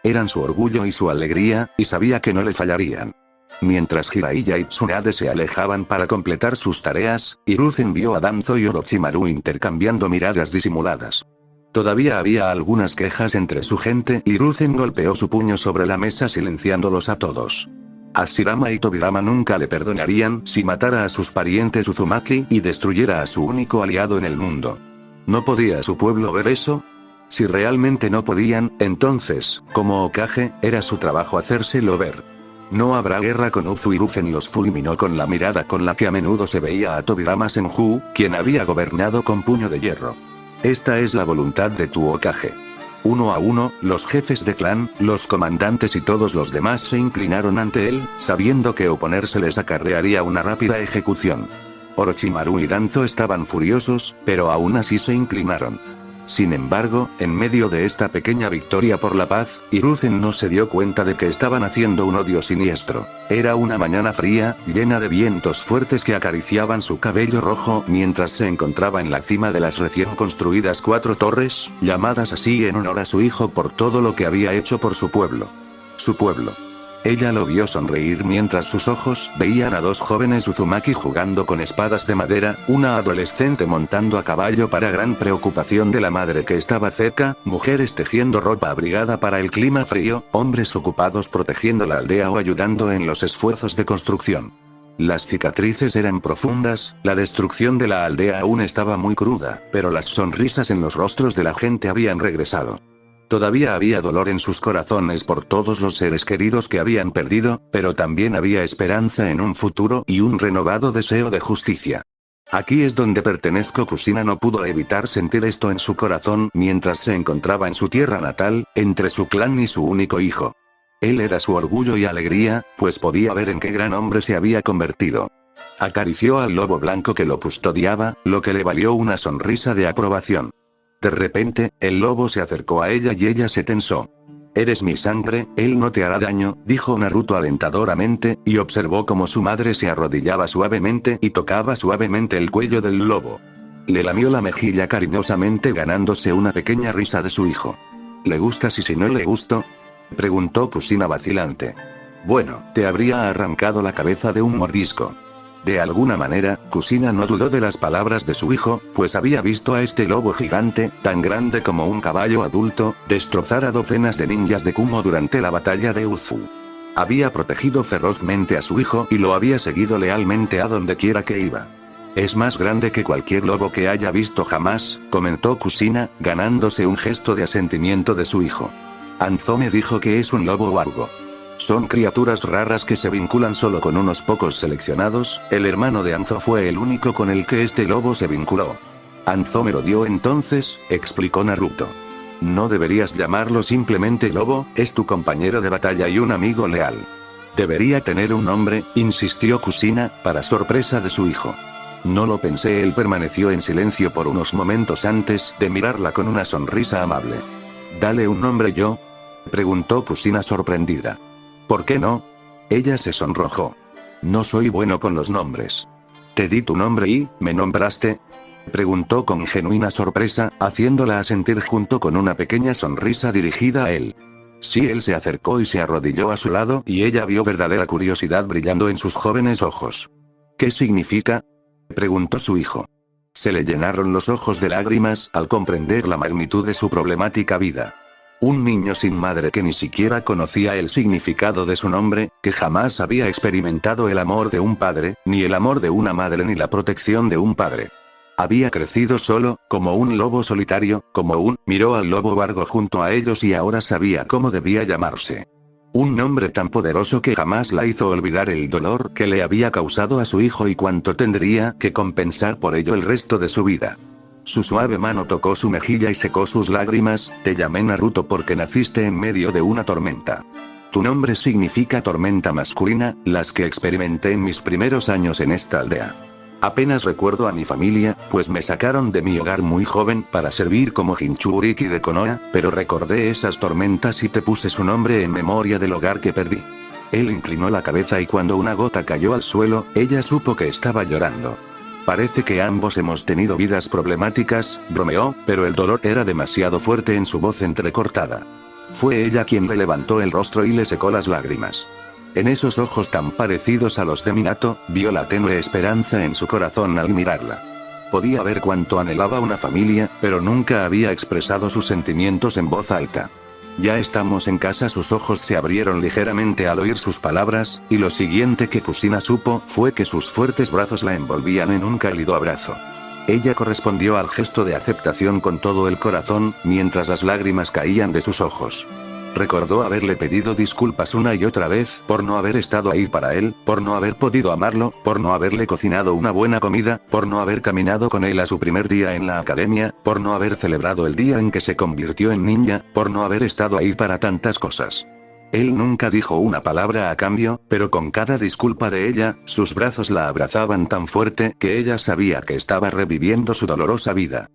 Eran su orgullo y su alegría, y sabía que no le fallarían. Mientras Jiraiya y Tsunade se alejaban para completar sus tareas, Hiruzen vio a Danzo y Orochimaru intercambiando miradas disimuladas. Todavía había algunas quejas entre su gente y Hiruzen golpeó su puño sobre la mesa silenciándolos a todos. A Shirama y Tobirama nunca le perdonarían si matara a sus parientes Uzumaki y destruyera a su único aliado en el mundo. ¿No podía su pueblo ver eso? Si realmente no podían, entonces, como Hokage, era su trabajo hacérselo ver. No habrá guerra con Uzu. Hiruzen los fulminó con la mirada con la que a menudo se veía a Tobirama Senju, quien había gobernado con puño de hierro. Esta es la voluntad de tu Hokage. Uno a uno, los jefes de clan, los comandantes y todos los demás se inclinaron ante él, sabiendo que oponerse les acarrearía una rápida ejecución. Orochimaru y Danzo estaban furiosos, pero aún así se inclinaron. Sin embargo, en medio de esta pequeña victoria por la paz, Hiruzen no se dio cuenta de que estaban haciendo un odio siniestro. Era una mañana fría, llena de vientos fuertes que acariciaban su cabello rojo mientras se encontraba en la cima de las recién construidas 4 torres, llamadas así en honor a su hijo por todo lo que había hecho por su pueblo. Su pueblo. Ella lo vio sonreír mientras sus ojos veían a 2 jóvenes Uzumaki jugando con espadas de madera, una adolescente montando a caballo para gran preocupación de la madre que estaba cerca, mujeres tejiendo ropa abrigada para el clima frío, hombres ocupados protegiendo la aldea o ayudando en los esfuerzos de construcción. Las cicatrices eran profundas, la destrucción de la aldea aún estaba muy cruda, pero las sonrisas en los rostros de la gente habían regresado. Todavía había dolor en sus corazones por todos los seres queridos que habían perdido, pero también había esperanza en un futuro y un renovado deseo de justicia. Aquí es donde pertenezco. Kushina no pudo evitar sentir esto en su corazón mientras se encontraba en su tierra natal, entre su clan y su único hijo. Él era su orgullo y alegría, pues podía ver en qué gran hombre se había convertido. Acarició al lobo blanco que lo custodiaba, lo que le valió una sonrisa de aprobación. De repente, el lobo se acercó a ella y ella se tensó. Eres mi sangre, él no te hará daño, dijo Naruto alentadoramente, y observó cómo su madre se arrodillaba suavemente y tocaba suavemente el cuello del lobo. Le lamió la mejilla cariñosamente ganándose una pequeña risa de su hijo. ¿Le gustas y si no le gustó?, preguntó Kushina vacilante. Bueno, te habría arrancado la cabeza de un mordisco. De alguna manera, Kushina no dudó de las palabras de su hijo, pues había visto a este lobo gigante, tan grande como un caballo adulto, destrozar a docenas de ninjas de Kumo durante la batalla de Uzu. Había protegido ferozmente a su hijo y lo había seguido lealmente a donde quiera que iba. Es más grande que cualquier lobo que haya visto jamás, comentó Kushina, ganándose un gesto de asentimiento de su hijo. Anzo me dijo que es un lobo wargo. Son criaturas raras que se vinculan solo con unos pocos seleccionados, el hermano de Anzo fue el único con el que este lobo se vinculó. Anzo me lo dio entonces, explicó Naruto. No deberías llamarlo simplemente lobo, es tu compañero de batalla y un amigo leal. Debería tener un nombre, insistió Kushina, para sorpresa de su hijo. No lo pensé, él permaneció en silencio por unos momentos antes de mirarla con una sonrisa amable. ¿Dale un nombre yo? Preguntó Kushina sorprendida. ¿Por qué no? Ella se sonrojó. No soy bueno con los nombres. ¿Te di tu nombre y, me nombraste? Preguntó con genuina sorpresa, haciéndola asentir junto con una pequeña sonrisa dirigida a él. Sí, él se acercó y se arrodilló a su lado y ella vio verdadera curiosidad brillando en sus jóvenes ojos. ¿Qué significa? Preguntó su hijo. Se le llenaron los ojos de lágrimas al comprender la magnitud de su problemática vida. Un niño sin madre que ni siquiera conocía el significado de su nombre, que jamás había experimentado el amor de un padre, ni el amor de una madre ni la protección de un padre. Había crecido solo, como un lobo solitario, miró al lobo wargo junto a ellos y ahora sabía cómo debía llamarse. Un nombre tan poderoso que jamás la hizo olvidar el dolor que le había causado a su hijo y cuánto tendría que compensar por ello el resto de su vida. Su suave mano tocó su mejilla y secó sus lágrimas. Te llamé Naruto porque naciste en medio de una tormenta. Tu nombre significa tormenta masculina, las que experimenté en mis primeros años en esta aldea. Apenas recuerdo a mi familia, pues me sacaron de mi hogar muy joven para servir como Jinchuriki de Konoha, pero recordé esas tormentas y te puse su nombre en memoria del hogar que perdí. Él inclinó la cabeza y cuando una gota cayó al suelo, ella supo que estaba llorando. Parece que ambos hemos tenido vidas problemáticas, bromeó, pero el dolor era demasiado fuerte en su voz entrecortada. Fue ella quien le levantó el rostro y le secó las lágrimas. En esos ojos tan parecidos a los de Minato, vio la tenue esperanza en su corazón al mirarla. Podía ver cuánto anhelaba una familia, pero nunca había expresado sus sentimientos en voz alta. Ya estamos en casa. Sus ojos se abrieron ligeramente al oír sus palabras, y lo siguiente que Kushina supo fue que sus fuertes brazos la envolvían en un cálido abrazo. Ella correspondió al gesto de aceptación con todo el corazón, mientras las lágrimas caían de sus ojos. Recordó haberle pedido disculpas una y otra vez por no haber estado ahí para él, por no haber podido amarlo, por no haberle cocinado una buena comida, por no haber caminado con él a su primer día en la academia, por no haber celebrado el día en que se convirtió en ninja, por no haber estado ahí para tantas cosas. Él nunca dijo una palabra a cambio, pero con cada disculpa de ella, sus brazos la abrazaban tan fuerte que ella sabía que estaba reviviendo su dolorosa vida.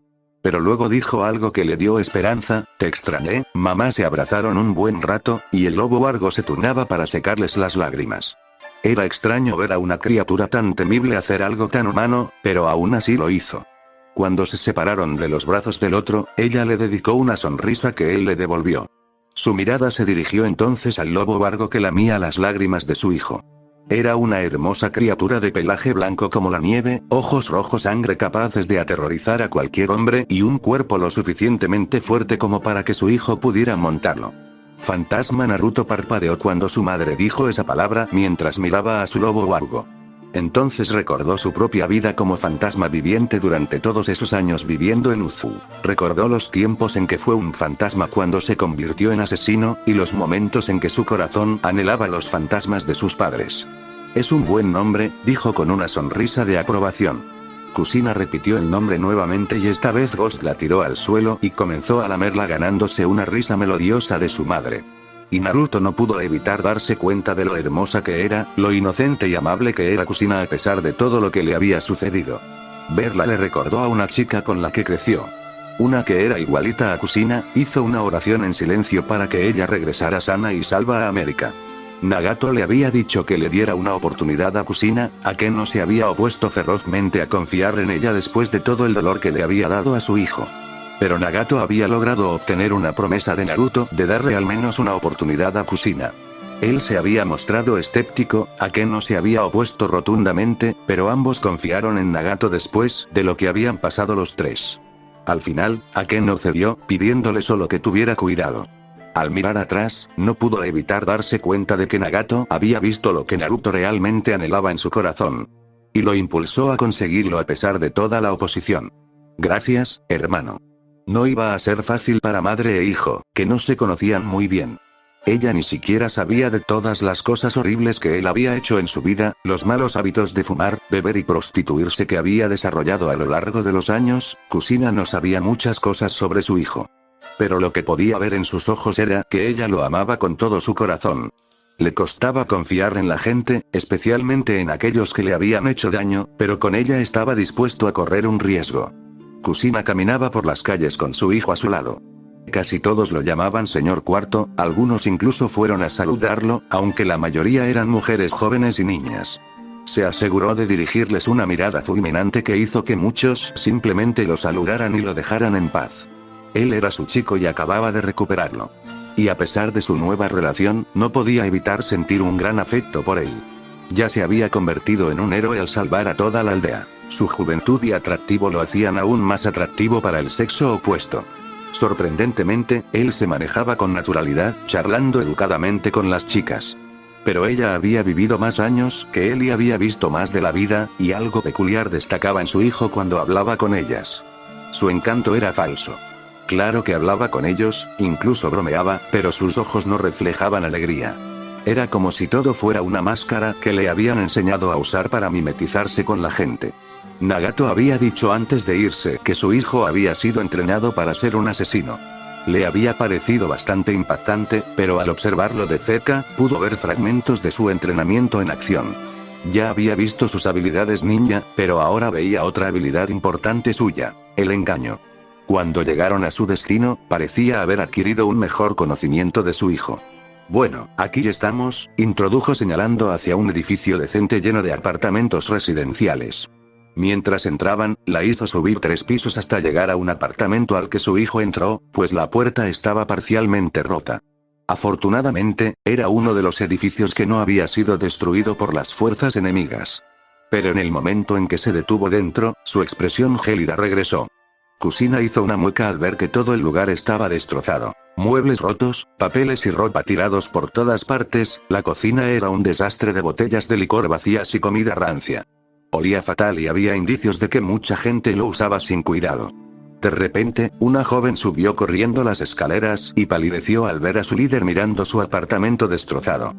Pero luego dijo algo que le dio esperanza. Te extrañé, mamá. Se abrazaron un buen rato, y el lobo wargo se turnaba para secarles las lágrimas. Era extraño ver a una criatura tan temible hacer algo tan humano, pero aún así lo hizo. Cuando se separaron de los brazos del otro, ella le dedicó una sonrisa que él le devolvió. Su mirada se dirigió entonces al lobo wargo que lamía las lágrimas de su hijo. Era una hermosa criatura de pelaje blanco como la nieve, ojos rojos sangre capaces de aterrorizar a cualquier hombre y un cuerpo lo suficientemente fuerte como para que su hijo pudiera montarlo. Fantasma. Naruto parpadeó cuando su madre dijo esa palabra mientras miraba a su lobo wargo. Entonces recordó su propia vida como fantasma viviente durante todos esos años viviendo en Uzu. Recordó los tiempos en que fue un fantasma cuando se convirtió en asesino, y los momentos en que su corazón anhelaba los fantasmas de sus padres. Es un buen nombre, dijo con una sonrisa de aprobación. Kushina repitió el nombre nuevamente y esta vez Ghost la tiró al suelo y comenzó a lamerla ganándose una risa melodiosa de su madre. Y Naruto no pudo evitar darse cuenta de lo hermosa que era, lo inocente y amable que era Kushina a pesar de todo lo que le había sucedido. Verla le recordó a una chica con la que creció. Una que era igualita a Kushina. Hizo una oración en silencio para que ella regresara sana y salva a América. Nagato le había dicho que le diera una oportunidad a Kushina, a que no se había opuesto ferozmente a confiar en ella después de todo el dolor que le había dado a su hijo. Pero Nagato había logrado obtener una promesa de Naruto de darle al menos una oportunidad a Kushina. Él se había mostrado escéptico, a que no se había opuesto rotundamente, pero ambos confiaron en Nagato después de lo que habían pasado los tres. Al final, Aken no cedió, pidiéndole solo que tuviera cuidado. Al mirar atrás, no pudo evitar darse cuenta de que Nagato había visto lo que Naruto realmente anhelaba en su corazón. y lo impulsó a conseguirlo a pesar de toda la oposición. Gracias, hermano. No iba a ser fácil para madre e hijo, que no se conocían muy bien. Ella ni siquiera sabía de todas las cosas horribles que él había hecho en su vida, los malos hábitos de fumar, beber y prostituirse que había desarrollado a lo largo de los años. Kusina no sabía muchas cosas sobre su hijo. Pero lo que podía ver en sus ojos era que ella lo amaba con todo su corazón. Le costaba confiar en la gente, especialmente en aquellos que le habían hecho daño, pero con ella estaba dispuesto a correr un riesgo. Kusina caminaba por las calles con su hijo a su lado. Casi todos lo llamaban señor Cuarto, algunos incluso fueron a saludarlo, aunque la mayoría eran mujeres jóvenes y niñas. Se aseguró de dirigirles una mirada fulminante que hizo que muchos simplemente lo saludaran y lo dejaran en paz. Él era su chico y acababa de recuperarlo. Y a pesar de su nueva relación, no podía evitar sentir un gran afecto por él. Ya se había convertido en un héroe al salvar a toda la aldea. Su juventud y atractivo lo hacían aún más atractivo para el sexo opuesto. Sorprendentemente, él se manejaba con naturalidad, charlando educadamente con las chicas. Pero ella había vivido más años que él y había visto más de la vida, y algo peculiar destacaba en su hijo cuando hablaba con ellas. Su encanto era falso. Claro que hablaba con ellos, incluso bromeaba, pero sus ojos no reflejaban alegría. Era como si todo fuera una máscara que le habían enseñado a usar para mimetizarse con la gente. Nagato había dicho antes de irse que su hijo había sido entrenado para ser un asesino. Le había parecido bastante impactante, pero al observarlo de cerca, pudo ver fragmentos de su entrenamiento en acción. Ya había visto sus habilidades ninja, pero ahora veía otra habilidad importante suya: el engaño. Cuando llegaron a su destino, parecía haber adquirido un mejor conocimiento de su hijo. Bueno, aquí estamos, introdujo señalando hacia un edificio decente lleno de apartamentos residenciales. Mientras entraban, la hizo subir 3 pisos hasta llegar a un apartamento al que su hijo entró, pues la puerta estaba parcialmente rota. Afortunadamente, era uno de los edificios que no había sido destruido por las fuerzas enemigas. Pero en el momento en que se detuvo dentro, su expresión gélida regresó. Kusina hizo una mueca al ver que todo el lugar estaba destrozado. Muebles rotos, papeles y ropa tirados por todas partes, la cocina era un desastre de botellas de licor vacías y comida rancia. Olía fatal y había indicios de que mucha gente lo usaba sin cuidado. De repente, una joven subió corriendo las escaleras y palideció al ver a su líder mirando su apartamento destrozado.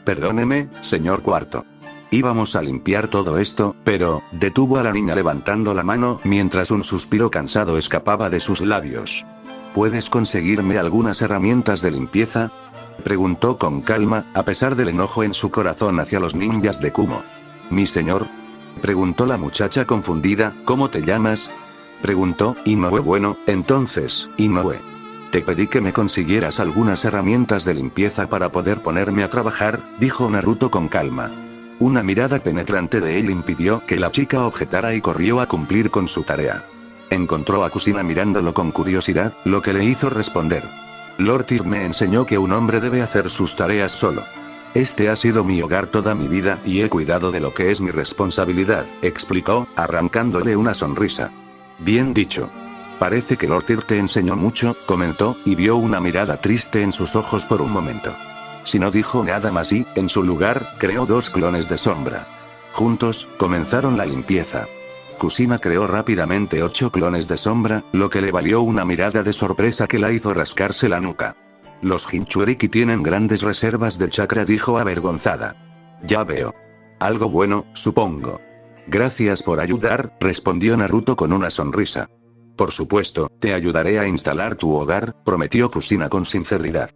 Perdóneme, señor Cuarto. Íbamos a limpiar todo esto, pero, detuvo a la niña levantando la mano mientras un suspiro cansado escapaba de sus labios. ¿Puedes conseguirme algunas herramientas de limpieza?, preguntó con calma, a pesar del enojo en su corazón hacia los ninjas de Kumo. ¿Mi señor?, preguntó la muchacha confundida. ¿Cómo te llamas?, preguntó Inoue. Bueno, entonces, Inoue. Te pedí que me consiguieras algunas herramientas de limpieza para poder ponerme a trabajar, dijo Naruto con calma. Una mirada penetrante de él impidió que la chica objetara y corrió a cumplir con su tarea. Encontró a Kusina mirándolo con curiosidad, lo que le hizo responder. Lord Tyr me enseñó que un hombre debe hacer sus tareas solo. Este ha sido mi hogar toda mi vida y he cuidado de lo que es mi responsabilidad, explicó, arrancándole una sonrisa. Bien dicho. Parece que Lord Tyr te enseñó mucho, comentó, y vio una mirada triste en sus ojos por un momento. Si no dijo nada más y, en su lugar, creó 2 clones de sombra. Juntos, comenzaron la limpieza. Kusina creó rápidamente 8 clones de sombra, lo que le valió una mirada de sorpresa que la hizo rascarse la nuca. Los Jinchuriki tienen grandes reservas de chakra, dijo avergonzada. Ya veo. Algo bueno, supongo. Gracias por ayudar, respondió Naruto con una sonrisa. Por supuesto, te ayudaré a instalar tu hogar, prometió Kusina con sinceridad.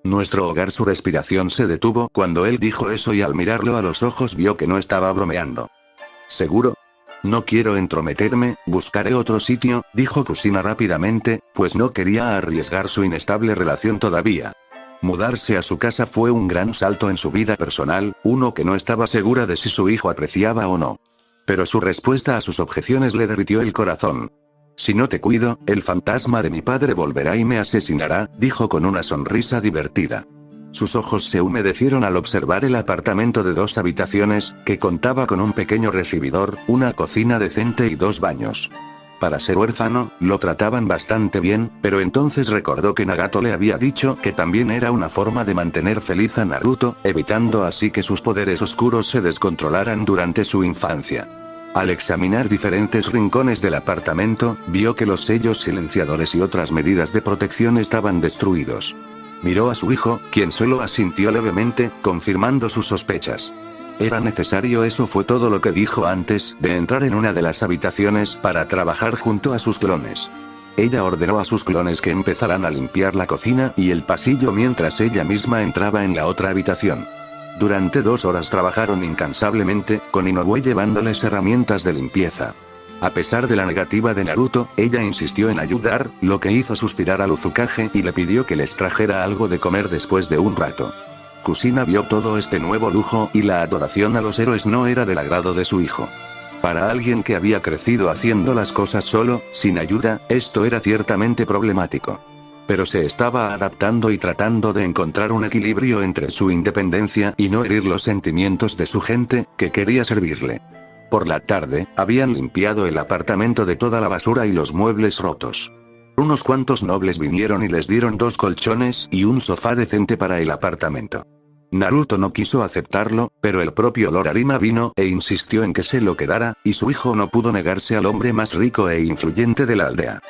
Nuestro hogar. Su respiración se detuvo cuando él dijo eso y al mirarlo a los ojos vio que no estaba bromeando. ¿Seguro? No quiero entrometerme, buscaré otro sitio, dijo Kusina rápidamente, pues no quería arriesgar su inestable relación todavía. Mudarse a su casa fue un gran salto en su vida personal, uno que no estaba segura de si su hijo apreciaba o no. Pero su respuesta a sus objeciones le derritió el corazón. Si no te cuido, el fantasma de mi padre volverá y me asesinará, dijo con una sonrisa divertida. Sus ojos se humedecieron al observar el apartamento de 2 habitaciones, que contaba con un pequeño recibidor, una cocina decente y 2 baños. Para ser huérfano, lo trataban bastante bien, pero entonces recordó que Nagato le había dicho que también era una forma de mantener feliz a Naruto, evitando así que sus poderes oscuros se descontrolaran durante su infancia. Al examinar diferentes rincones del apartamento, vio que los sellos silenciadores y otras medidas de protección estaban destruidos. Miró a su hijo, quien solo asintió levemente, confirmando sus sospechas. Era necesario, eso fue todo lo que dijo antes de entrar en una de las habitaciones para trabajar junto a sus clones. Ella ordenó a sus clones que empezaran a limpiar la cocina y el pasillo mientras ella misma entraba en la otra habitación. Durante 2 horas trabajaron incansablemente, con Inoue llevándoles herramientas de limpieza. A pesar de la negativa de Naruto, ella insistió en ayudar, lo que hizo suspirar al Uzukage y le pidió que les trajera algo de comer después de un rato. Kushina vio todo este nuevo lujo y la adoración a los héroes no era del agrado de su hijo. Para alguien que había crecido haciendo las cosas solo, sin ayuda, esto era ciertamente problemático. Pero se estaba adaptando y tratando de encontrar un equilibrio entre su independencia y no herir los sentimientos de su gente, que quería servirle. Por la tarde, habían limpiado el apartamento de toda la basura y los muebles rotos. Unos cuantos nobles vinieron y les dieron 2 colchones y un sofá decente para el apartamento. Naruto no quiso aceptarlo, pero el propio Lord Arima vino e insistió en que se lo quedara, y su hijo no pudo negarse al hombre más rico e influyente de la aldea.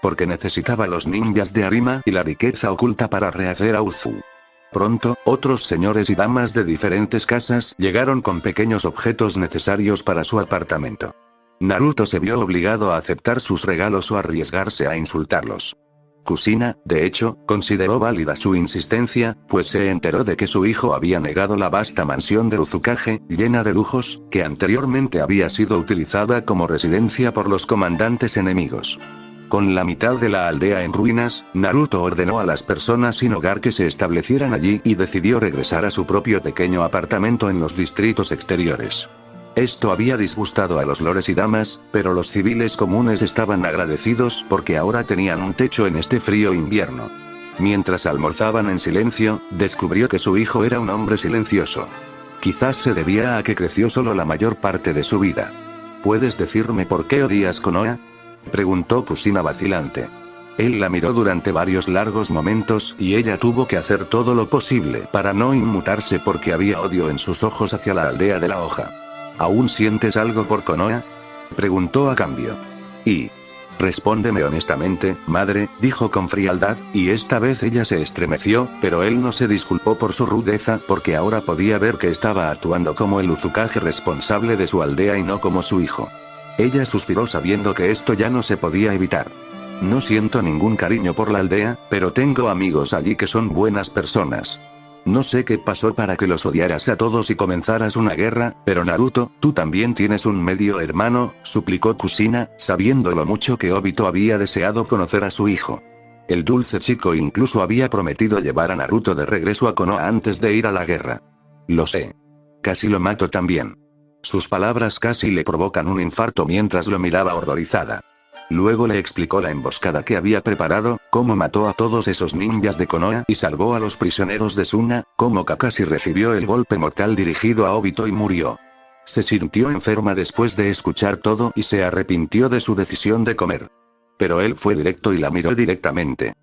Porque necesitaba los ninjas de Arima y la riqueza oculta para rehacer a Uzu. Pronto, otros señores y damas de diferentes casas llegaron con pequeños objetos necesarios para su apartamento. Naruto se vio obligado a aceptar sus regalos o arriesgarse a insultarlos. Kushina, de hecho, consideró válida su insistencia, pues se enteró de que su hijo había negado la vasta mansión de Uzukage, llena de lujos, que anteriormente había sido utilizada como residencia por los comandantes enemigos. Con la mitad de la aldea en ruinas, Naruto ordenó a las personas sin hogar que se establecieran allí y decidió regresar a su propio pequeño apartamento en los distritos exteriores. Esto había disgustado a los lores y damas, pero los civiles comunes estaban agradecidos porque ahora tenían un techo en este frío invierno. Mientras almorzaban en silencio, descubrió que su hijo era un hombre silencioso. Quizás se debía a que creció solo la mayor parte de su vida. ¿Puedes decirme por qué odias Konoha?, preguntó Kushina vacilante. Él la miró durante varios largos momentos y ella tuvo que hacer todo lo posible para no inmutarse porque había odio en sus ojos hacia la aldea de la hoja. ¿Aún sientes algo por Konoha?, preguntó a cambio. Respóndeme honestamente, madre, dijo con frialdad, y esta vez ella se estremeció, pero él no se disculpó por su rudeza porque ahora podía ver que estaba actuando como el Uzukage responsable de su aldea y no como su hijo. Ella suspiró sabiendo que esto ya no se podía evitar. No siento ningún cariño por la aldea, pero tengo amigos allí que son buenas personas. No sé qué pasó para que los odiaras a todos y comenzaras una guerra, pero Naruto, tú también tienes un medio hermano, suplicó Kushina, sabiendo lo mucho que Obito había deseado conocer a su hijo. El dulce chico incluso había prometido llevar a Naruto de regreso a Konoha antes de ir a la guerra. Lo sé. Casi lo mato también. Sus palabras casi le provocan un infarto mientras lo miraba horrorizada. Luego le explicó la emboscada que había preparado, cómo mató a todos esos ninjas de Konoha y salvó a los prisioneros de Suna, cómo Kakashi recibió el golpe mortal dirigido a Obito y murió. Se sintió enferma después de escuchar todo y se arrepintió de su decisión de comer. Pero él fue directo y la miró directamente.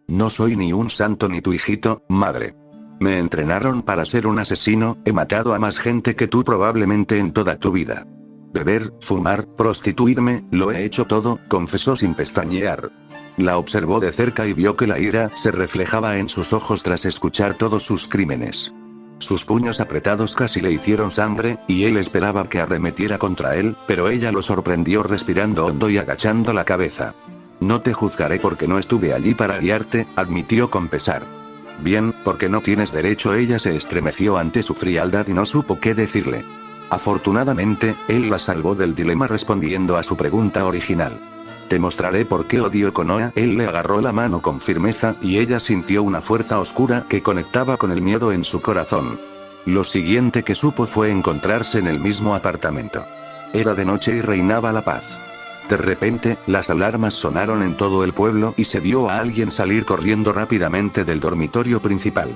No soy ni un santo ni tu hijito, madre. Me entrenaron para ser un asesino, he matado a más gente que tú probablemente en toda tu vida. Beber, fumar, prostituirme, lo he hecho todo, confesó sin pestañear. La observó de cerca y vio que la ira se reflejaba en sus ojos tras escuchar todos sus crímenes. Sus puños apretados casi le hicieron sangre, y él esperaba que arremetiera contra él, pero ella lo sorprendió respirando hondo y agachando la cabeza. No te juzgaré porque no estuve allí para guiarte, admitió con pesar. Bien, porque no tienes derecho. Ella se estremeció ante su frialdad y no supo qué decirle. Afortunadamente, él la salvó del dilema respondiendo a su pregunta original. Te mostraré por qué odio Konoha. Él le agarró la mano con firmeza y ella sintió una fuerza oscura que conectaba con el miedo en su corazón. Lo siguiente que supo fue encontrarse en el mismo apartamento. Era de noche y reinaba la paz. De repente, las alarmas sonaron en todo el pueblo y se vio a alguien salir corriendo rápidamente del dormitorio principal.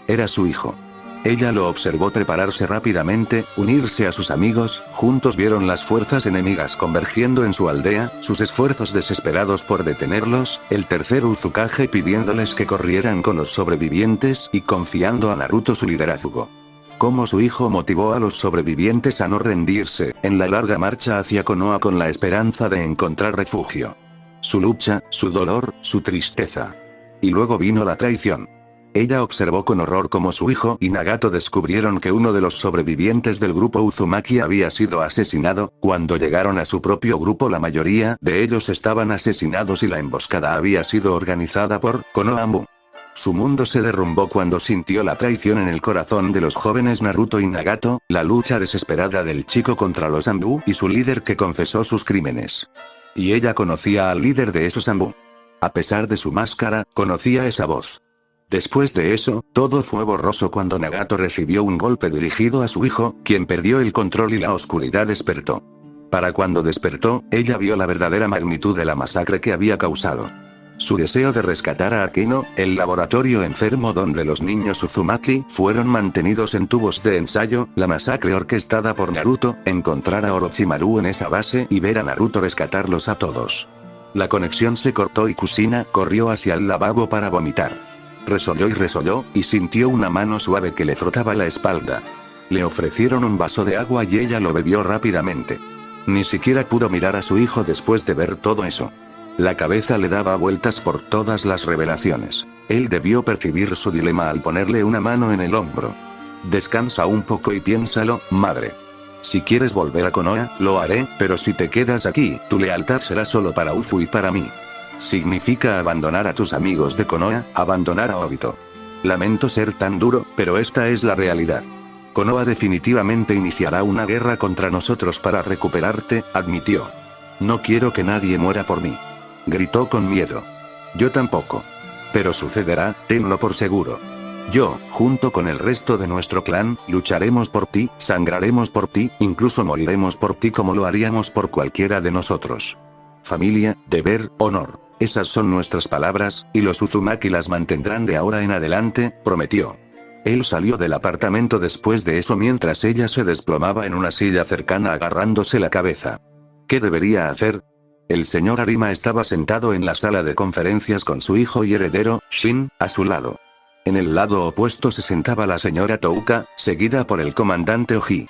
Era su hijo. Ella lo observó prepararse rápidamente, unirse a sus amigos, juntos vieron las fuerzas enemigas convergiendo en su aldea, sus esfuerzos desesperados por detenerlos, el tercer Uzukage pidiéndoles que corrieran con los sobrevivientes y confiando a Naruto su liderazgo. Cómo su hijo motivó a los sobrevivientes a no rendirse en la larga marcha hacia Konoha con la esperanza de encontrar refugio. Su lucha, su dolor, su tristeza. Y luego vino la traición. Ella observó con horror cómo su hijo y Nagato descubrieron que uno de los sobrevivientes del grupo Uzumaki había sido asesinado. Cuando llegaron a su propio grupo, la mayoría de ellos estaban asesinados y la emboscada había sido organizada por Konoha. Su mundo se derrumbó cuando sintió la traición en el corazón de los jóvenes Naruto y Nagato, la lucha desesperada del chico contra los Anbu y su líder que confesó sus crímenes. Y ella conocía al líder de esos Anbu. A pesar de su máscara, conocía esa voz. Después de eso, todo fue borroso cuando Nagato recibió un golpe dirigido a su hijo, quien perdió el control y la oscuridad despertó. Para cuando despertó, ella vio la verdadera magnitud de la masacre que había causado. Su deseo de rescatar a Akeno, el laboratorio enfermo donde los niños Uzumaki fueron mantenidos en tubos de ensayo, la masacre orquestada por Naruto, encontrar a Orochimaru en esa base y ver a Naruto rescatarlos a todos. La conexión se cortó y Kushina corrió hacia el lavabo para vomitar. Resolló y sintió una mano suave que le frotaba la espalda. Le ofrecieron un vaso de agua y ella lo bebió rápidamente. Ni siquiera pudo mirar a su hijo después de ver todo eso. La cabeza le daba vueltas por todas las revelaciones. Él debió percibir su dilema al ponerle una mano en el hombro. Descansa un poco y piénsalo, madre. Si quieres volver a Konoha, lo haré, pero si te quedas aquí, tu lealtad será solo para Ufu y para mí. Significa abandonar a tus amigos de Konoha, abandonar a Obito. Lamento ser tan duro, pero esta es la realidad. Konoha definitivamente iniciará una guerra contra nosotros para recuperarte, admitió. No quiero que nadie muera por mí. Gritó con miedo. Yo tampoco. Pero sucederá, tenlo por seguro. Yo, junto con el resto de nuestro clan, lucharemos por ti, sangraremos por ti, incluso moriremos por ti como lo haríamos por cualquiera de nosotros. Familia, deber, honor. Esas son nuestras palabras, y los Uzumaki las mantendrán de ahora en adelante, prometió. Él salió del apartamento después de eso mientras ella se desplomaba en una silla cercana agarrándose la cabeza. ¿Qué debería hacer? El señor Arima estaba sentado en la sala de conferencias con su hijo y heredero, Shin, a su lado. En el lado opuesto se sentaba la señora Touka, seguida por el comandante Oji.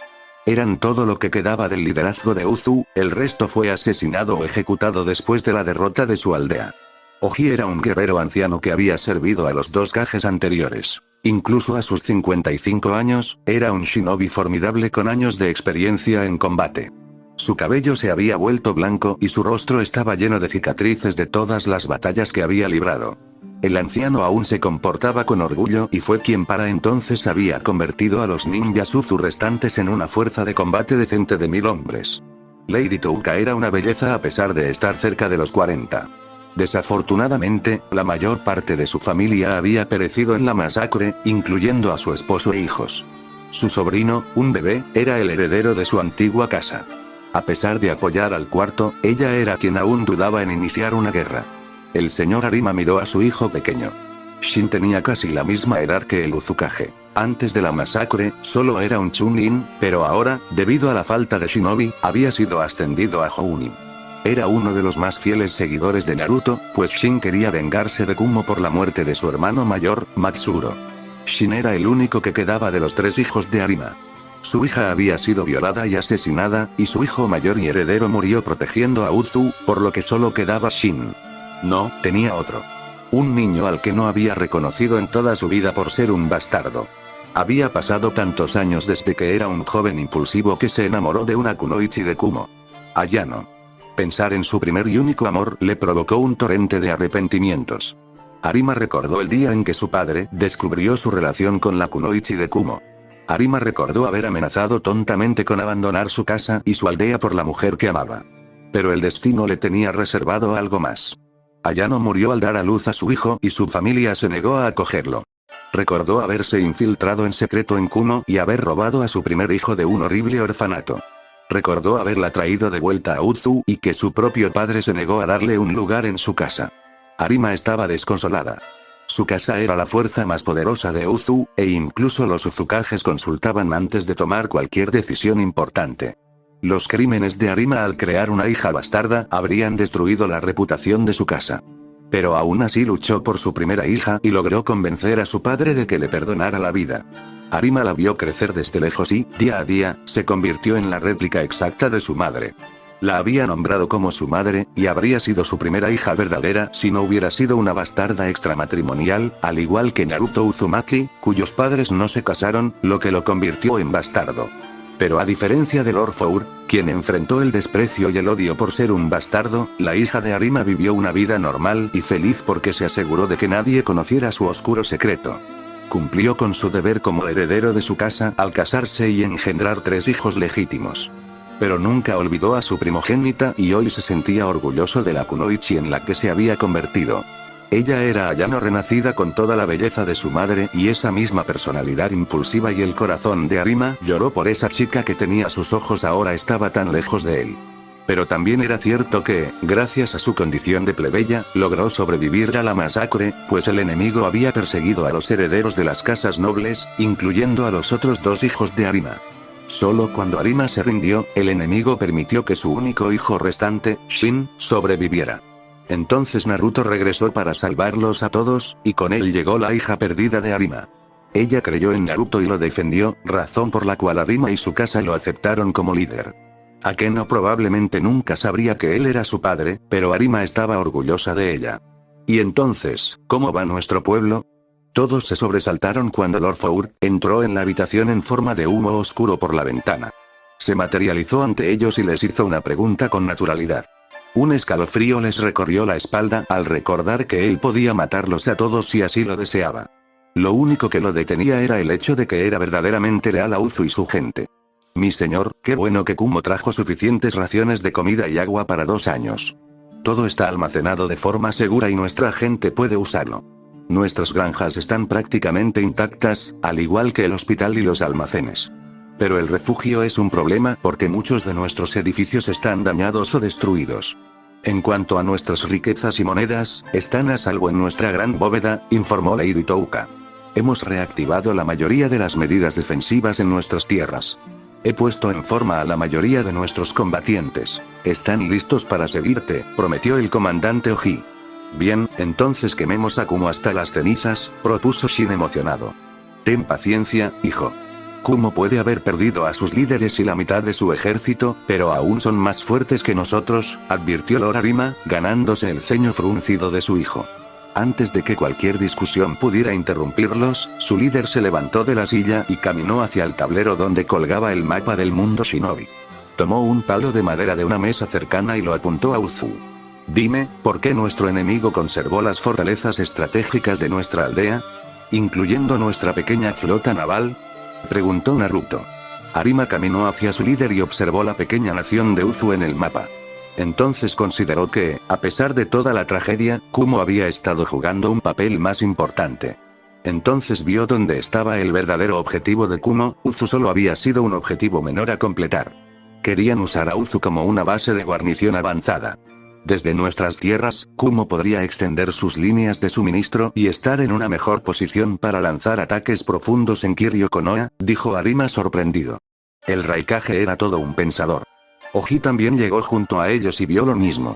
Eran todo lo que quedaba del liderazgo de Uzu, el resto fue asesinado o ejecutado después de la derrota de su aldea. Oji era un guerrero anciano que había servido a los dos Kages anteriores. Incluso a sus 55 años, era un shinobi formidable con años de experiencia en combate. Su cabello se había vuelto blanco y su rostro estaba lleno de cicatrices de todas las batallas que había librado. El anciano aún se comportaba con orgullo y fue quien para entonces había convertido a los ninjas Uzu restantes en una fuerza de combate decente de 1000 hombres. Lady Touka era una belleza a pesar de estar cerca de los 40. Desafortunadamente, la mayor parte de su familia había perecido en la masacre, incluyendo a su esposo e hijos. Su sobrino, un bebé, era el heredero de su antigua casa. A pesar de apoyar al cuarto, ella era quien aún dudaba en iniciar una guerra. El señor Arima miró a su hijo pequeño. Shin tenía casi la misma edad que el Uzukage. Antes de la masacre, solo era un Chunin, pero ahora, debido a la falta de shinobi, había sido ascendido a Jounin. Era uno de los más fieles seguidores de Naruto, pues Shin quería vengarse de Kumo por la muerte de su hermano mayor, Matsuro. Shin era el único que quedaba de los 3 hijos de Arima. Su hija había sido violada y asesinada, y su hijo mayor y heredero murió protegiendo a Uzu, por lo que solo quedaba Shin. No, tenía otro. Un niño al que no había reconocido en toda su vida por ser un bastardo. Había pasado tantos años desde que era un joven impulsivo que se enamoró de una kunoichi de Kumo. Ayano. Pensar en su primer y único amor le provocó un torrente de arrepentimientos. Arima recordó el día en que su padre descubrió su relación con la kunoichi de Kumo. Arima recordó haber amenazado tontamente con abandonar su casa y su aldea por la mujer que amaba. Pero el destino le tenía reservado algo más. Ayano murió al dar a luz a su hijo y su familia se negó a acogerlo. Recordó haberse infiltrado en secreto en Kumo y haber robado a su primer hijo de un horrible orfanato. Recordó haberla traído de vuelta a Uzu y que su propio padre se negó a darle un lugar en su casa. Arima estaba desconsolada. Su casa era la fuerza más poderosa de Uzu, e incluso los Uzukages consultaban antes de tomar cualquier decisión importante. Los crímenes de Arima al crear una hija bastarda habrían destruido la reputación de su casa. Pero aún así luchó por su primera hija y logró convencer a su padre de que le perdonara la vida. Arima la vio crecer desde lejos y, día a día, se convirtió en la réplica exacta de su madre. La había nombrado como su madre, y habría sido su primera hija verdadera si no hubiera sido una bastarda extramatrimonial, al igual que Naruto Uzumaki, cuyos padres no se casaron, lo que lo convirtió en bastardo. Pero a diferencia de Lord Four, quien enfrentó el desprecio y el odio por ser un bastardo, la hija de Arima vivió una vida normal y feliz porque se aseguró de que nadie conociera su oscuro secreto. Cumplió con su deber como heredero de su casa al casarse y engendrar 3 hijos legítimos. Pero nunca olvidó a su primogénita y hoy se sentía orgulloso de la kunoichi en la que se había convertido. Ella era Ayano renacida con toda la belleza de su madre y esa misma personalidad impulsiva, y el corazón de Arima lloró por esa chica que tenía sus ojos ahora estaba tan lejos de él. Pero también era cierto que, gracias a su condición de plebeya, logró sobrevivir a la masacre, pues el enemigo había perseguido a los herederos de las casas nobles, incluyendo a los otros 2 hijos de Arima. Solo cuando Arima se rindió, el enemigo permitió que su único hijo restante, Shin, sobreviviera. Entonces Naruto regresó para salvarlos a todos, y con él llegó la hija perdida de Arima. Ella creyó en Naruto y lo defendió, razón por la cual Arima y su casa lo aceptaron como líder. Akeno probablemente nunca sabría que él era su padre, pero Arima estaba orgullosa de ella. ¿Y entonces, cómo va nuestro pueblo? Todos se sobresaltaron cuando Lord Four entró en la habitación en forma de humo oscuro por la ventana. Se materializó ante ellos y les hizo una pregunta con naturalidad. Un escalofrío les recorrió la espalda al recordar que él podía matarlos a todos si así lo deseaba. Lo único que lo detenía era el hecho de que era verdaderamente leal a Uzu y su gente. Mi señor, qué bueno que Kumo trajo suficientes raciones de comida y agua para 2 años. Todo está almacenado de forma segura y nuestra gente puede usarlo. Nuestras granjas están prácticamente intactas, al igual que el hospital y los almacenes. Pero el refugio es un problema porque muchos de nuestros edificios están dañados o destruidos. En cuanto a nuestras riquezas y monedas, están a salvo en nuestra gran bóveda, informó Lady Touka. Hemos reactivado la mayoría de las medidas defensivas en nuestras tierras. He puesto en forma a la mayoría de nuestros combatientes. Están listos para seguirte, prometió el comandante Oji. Bien, entonces quememos a Kumo hasta las cenizas, propuso Shin emocionado. Ten paciencia, hijo. Kumo puede haber perdido a sus líderes y la mitad de su ejército, pero aún son más fuertes que nosotros, advirtió Lord Arima, ganándose el ceño fruncido de su hijo. Antes de que cualquier discusión pudiera interrumpirlos, su líder se levantó de la silla y caminó hacia el tablero donde colgaba el mapa del mundo shinobi. Tomó un palo de madera de una mesa cercana y lo apuntó a Uzu. Dime, ¿por qué nuestro enemigo conservó las fortalezas estratégicas de nuestra aldea? ¿Incluyendo nuestra pequeña flota naval? Preguntó Naruto. Arima caminó hacia su líder y observó la pequeña nación de Uzu en el mapa. Entonces consideró que, a pesar de toda la tragedia, Kumo había estado jugando un papel más importante. Entonces vio dónde estaba el verdadero objetivo de Kumo, Uzu solo había sido un objetivo menor a completar. Querían usar a Uzu como una base de guarnición avanzada. Desde nuestras tierras, Kumo podría extender sus líneas de suministro y estar en una mejor posición para lanzar ataques profundos en Kiryu Konoha, dijo Arima sorprendido. El Raikage era todo un pensador. Oji también llegó junto a ellos y vio lo mismo.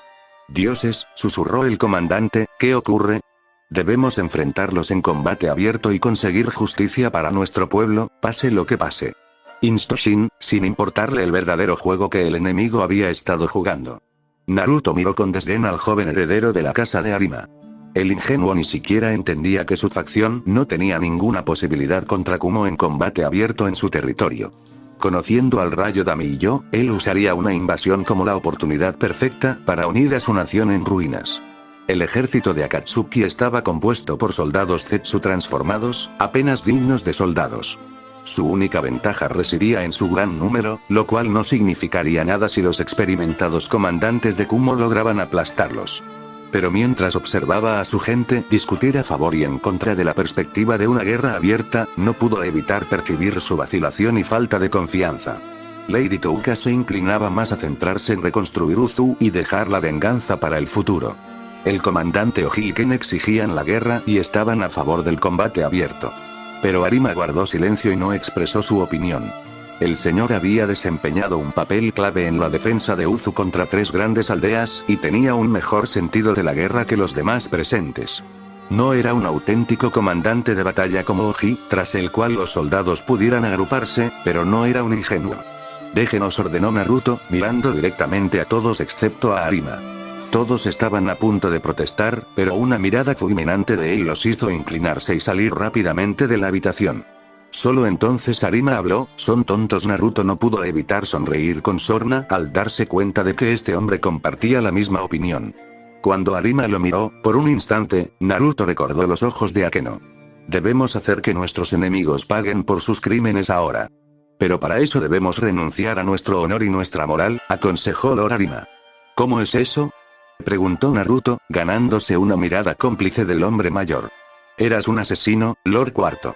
Dioses, susurró el comandante, ¿qué ocurre? Debemos enfrentarlos en combate abierto y conseguir justicia para nuestro pueblo, pase lo que pase. Instó Shin, sin importarle el verdadero juego que el enemigo había estado jugando. Naruto miró con desdén al joven heredero de la casa de Arima. El ingenuo ni siquiera entendía que su facción no tenía ninguna posibilidad contra Kumo en combate abierto en su territorio. Conociendo al rayo Damiyo, él usaría una invasión como la oportunidad perfecta para unir a su nación en ruinas. El ejército de Akatsuki estaba compuesto por soldados Zetsu transformados, apenas dignos de soldados. Su única ventaja residía en su gran número, lo cual no significaría nada si los experimentados comandantes de Kumo lograban aplastarlos. Pero mientras observaba a su gente discutir a favor y en contra de la perspectiva de una guerra abierta, no pudo evitar percibir su vacilación y falta de confianza. Lady Touka se inclinaba más a centrarse en reconstruir Uzu y dejar la venganza para el futuro. El comandante Oji y Ken exigían la guerra y estaban a favor del combate abierto. Pero Arima guardó silencio y no expresó su opinión. El señor había desempeñado un papel clave en la defensa de Uzu contra 3 grandes aldeas, y tenía un mejor sentido de la guerra que los demás presentes. No era un auténtico comandante de batalla como Oji, tras el cual los soldados pudieran agruparse, pero no era un ingenuo. Déjenos, ordenó Naruto, mirando directamente a todos excepto a Arima. Todos estaban a punto de protestar, pero una mirada fulminante de él los hizo inclinarse y salir rápidamente de la habitación. Solo entonces Arima habló. Son tontos. Naruto no pudo evitar sonreír con sorna al darse cuenta de que este hombre compartía la misma opinión. Cuando Arima lo miró, por un instante, Naruto recordó los ojos de Akeno. Debemos hacer que nuestros enemigos paguen por sus crímenes ahora. Pero para eso debemos renunciar a nuestro honor y nuestra moral, aconsejó Lord Arima. ¿Cómo es eso?, preguntó Naruto, ganándose una mirada cómplice del hombre mayor. Eras un asesino, Lord Cuarto.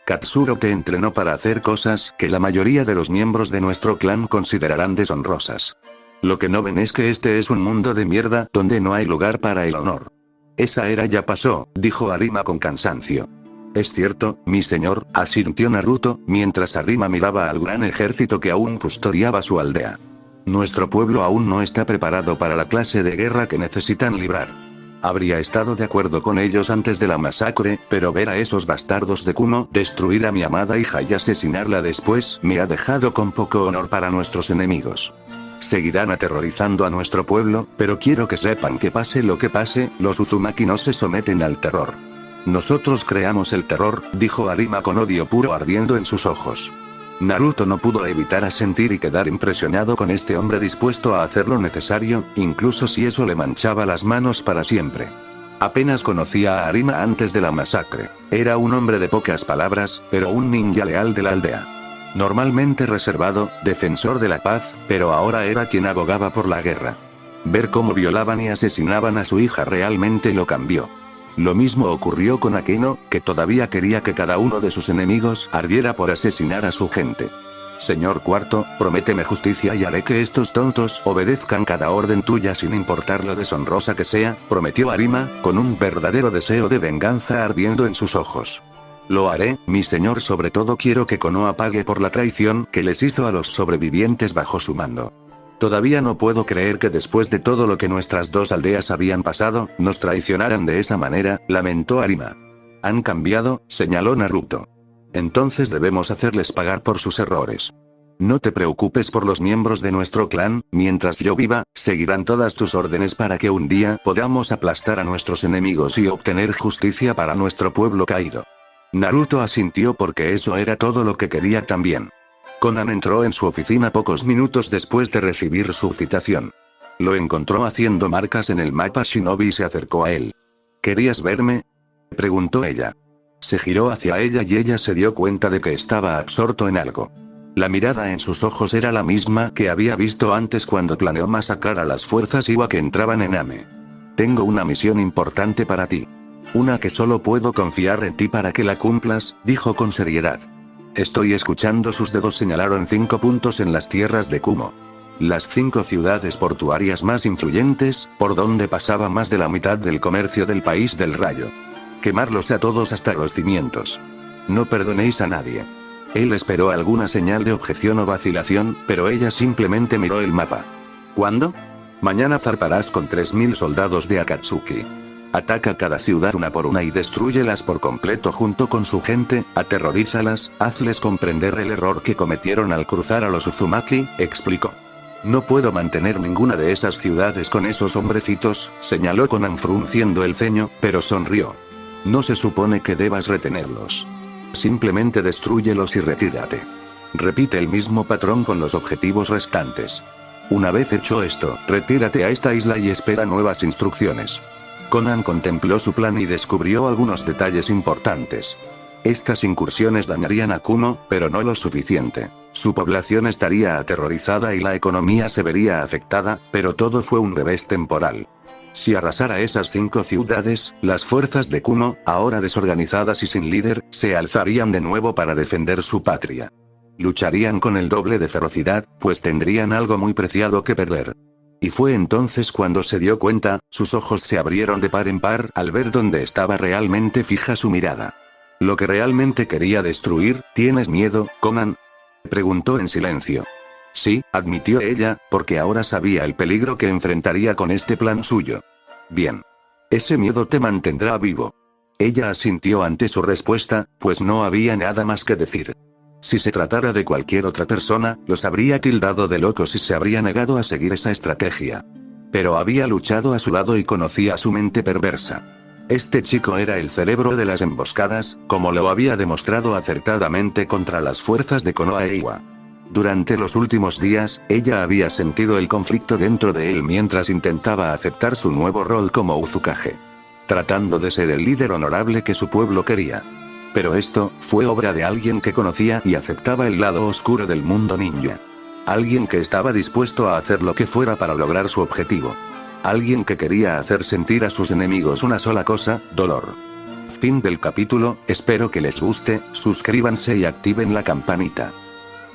Katsuro te entrenó para hacer cosas que la mayoría de los miembros de nuestro clan considerarán deshonrosas. Lo que no ven es que este es un mundo de mierda donde no hay lugar para el honor. Esa era ya pasó, dijo Arima con cansancio. Es cierto, mi señor, asintió Naruto, mientras Arima miraba al gran ejército que aún custodiaba su aldea. Nuestro pueblo aún no está preparado para la clase de guerra que necesitan librar. Habría estado de acuerdo con ellos antes de la masacre, pero ver a esos bastardos de Kumo destruir a mi amada hija y asesinarla después me ha dejado con poco honor para nuestros enemigos. Seguirán aterrorizando a nuestro pueblo, pero quiero que sepan que pase lo que pase, los Uzumaki no se someten al terror. Nosotros creamos el terror, dijo Arima con odio puro ardiendo en sus ojos. Naruto no pudo evitar asentir y quedar impresionado con este hombre dispuesto a hacer lo necesario, incluso si eso le manchaba las manos para siempre. Apenas conocía a Arima antes de la masacre. Era un hombre de pocas palabras, pero un ninja leal de la aldea. Normalmente reservado, defensor de la paz, pero ahora era quien abogaba por la guerra. Ver cómo violaban y asesinaban a su hija realmente lo cambió. Lo mismo ocurrió con Akeno, que todavía quería que cada uno de sus enemigos ardiera por asesinar a su gente. Señor Cuarto, prométeme justicia y haré que estos tontos obedezcan cada orden tuya sin importar lo deshonrosa que sea, prometió Arima, con un verdadero deseo de venganza ardiendo en sus ojos. Lo haré, mi señor, sobre todo quiero que Konoha pague por la traición que les hizo a los sobrevivientes bajo su mando. Todavía no puedo creer que después de todo lo que nuestras dos aldeas habían pasado, nos traicionaran de esa manera, lamentó Arima. Han cambiado, señaló Naruto. Entonces debemos hacerles pagar por sus errores. No te preocupes por los miembros de nuestro clan, mientras yo viva, seguirán todas tus órdenes para que un día podamos aplastar a nuestros enemigos y obtener justicia para nuestro pueblo caído. Naruto asintió porque eso era todo lo que quería también. Konan entró en su oficina pocos minutos después de recibir su citación. Lo encontró haciendo marcas en el mapa Shinobi y se acercó a él. ¿Querías verme?, preguntó ella. Se giró hacia ella y ella se dio cuenta de que estaba absorto en algo. La mirada en sus ojos era la misma que había visto antes cuando planeó masacrar a las fuerzas Iwa que entraban en Ame. Tengo una misión importante para ti. Una que solo puedo confiar en ti para que la cumplas, dijo con seriedad. Estoy escuchando. Sus dedos señalaron 5 puntos en las tierras de Kumo. Las 5 ciudades portuarias más influyentes, por donde pasaba más de la mitad del comercio del país del rayo. Quemarlos a todos hasta los cimientos. No perdonéis a nadie. Él esperó alguna señal de objeción o vacilación, pero ella simplemente miró el mapa. ¿Cuándo? Mañana zarparás con 3000 soldados de Akatsuki. Ataca cada ciudad una por una y destrúyelas por completo junto con su gente, aterrorízalas, hazles comprender el error que cometieron al cruzar a los Uzumaki, explicó. No puedo mantener ninguna de esas ciudades con esos hombrecitos, señaló Konan frunciendo el ceño, pero sonrió. No se supone que debas retenerlos. Simplemente destrúyelos y retírate. Repite el mismo patrón con los objetivos restantes. Una vez hecho esto, retírate a esta isla y espera nuevas instrucciones. Konan contempló su plan y descubrió algunos detalles importantes. Estas incursiones dañarían a Kumo, pero no lo suficiente. Su población estaría aterrorizada y la economía se vería afectada, pero todo fue un revés temporal. Si arrasara esas 5 ciudades, las fuerzas de Kumo, ahora desorganizadas y sin líder, se alzarían de nuevo para defender su patria. Lucharían con el doble de ferocidad, pues tendrían algo muy preciado que perder. Y fue entonces cuando se dio cuenta, sus ojos se abrieron de par en par al ver dónde estaba realmente fija su mirada. Lo que realmente quería destruir. ¿Tienes miedo, Konan?, preguntó en silencio. Sí, admitió ella, porque ahora sabía el peligro que enfrentaría con este plan suyo. Bien. Ese miedo te mantendrá vivo. Ella asintió ante su respuesta, pues no había nada más que decir. Si se tratara de cualquier otra persona, los habría tildado de locos y se habría negado a seguir esa estrategia. Pero había luchado a su lado y conocía su mente perversa. Este chico era el cerebro de las emboscadas, como lo había demostrado acertadamente contra las fuerzas de Konoha e Iwa. Durante los últimos días, ella había sentido el conflicto dentro de él mientras intentaba aceptar su nuevo rol como Uzukage. Tratando de ser el líder honorable que su pueblo quería. Pero esto, fue obra de alguien que conocía y aceptaba el lado oscuro del mundo ninja. Alguien que estaba dispuesto a hacer lo que fuera para lograr su objetivo. Alguien que quería hacer sentir a sus enemigos una sola cosa, dolor. Fin del capítulo, espero que les guste, suscríbanse y activen la campanita.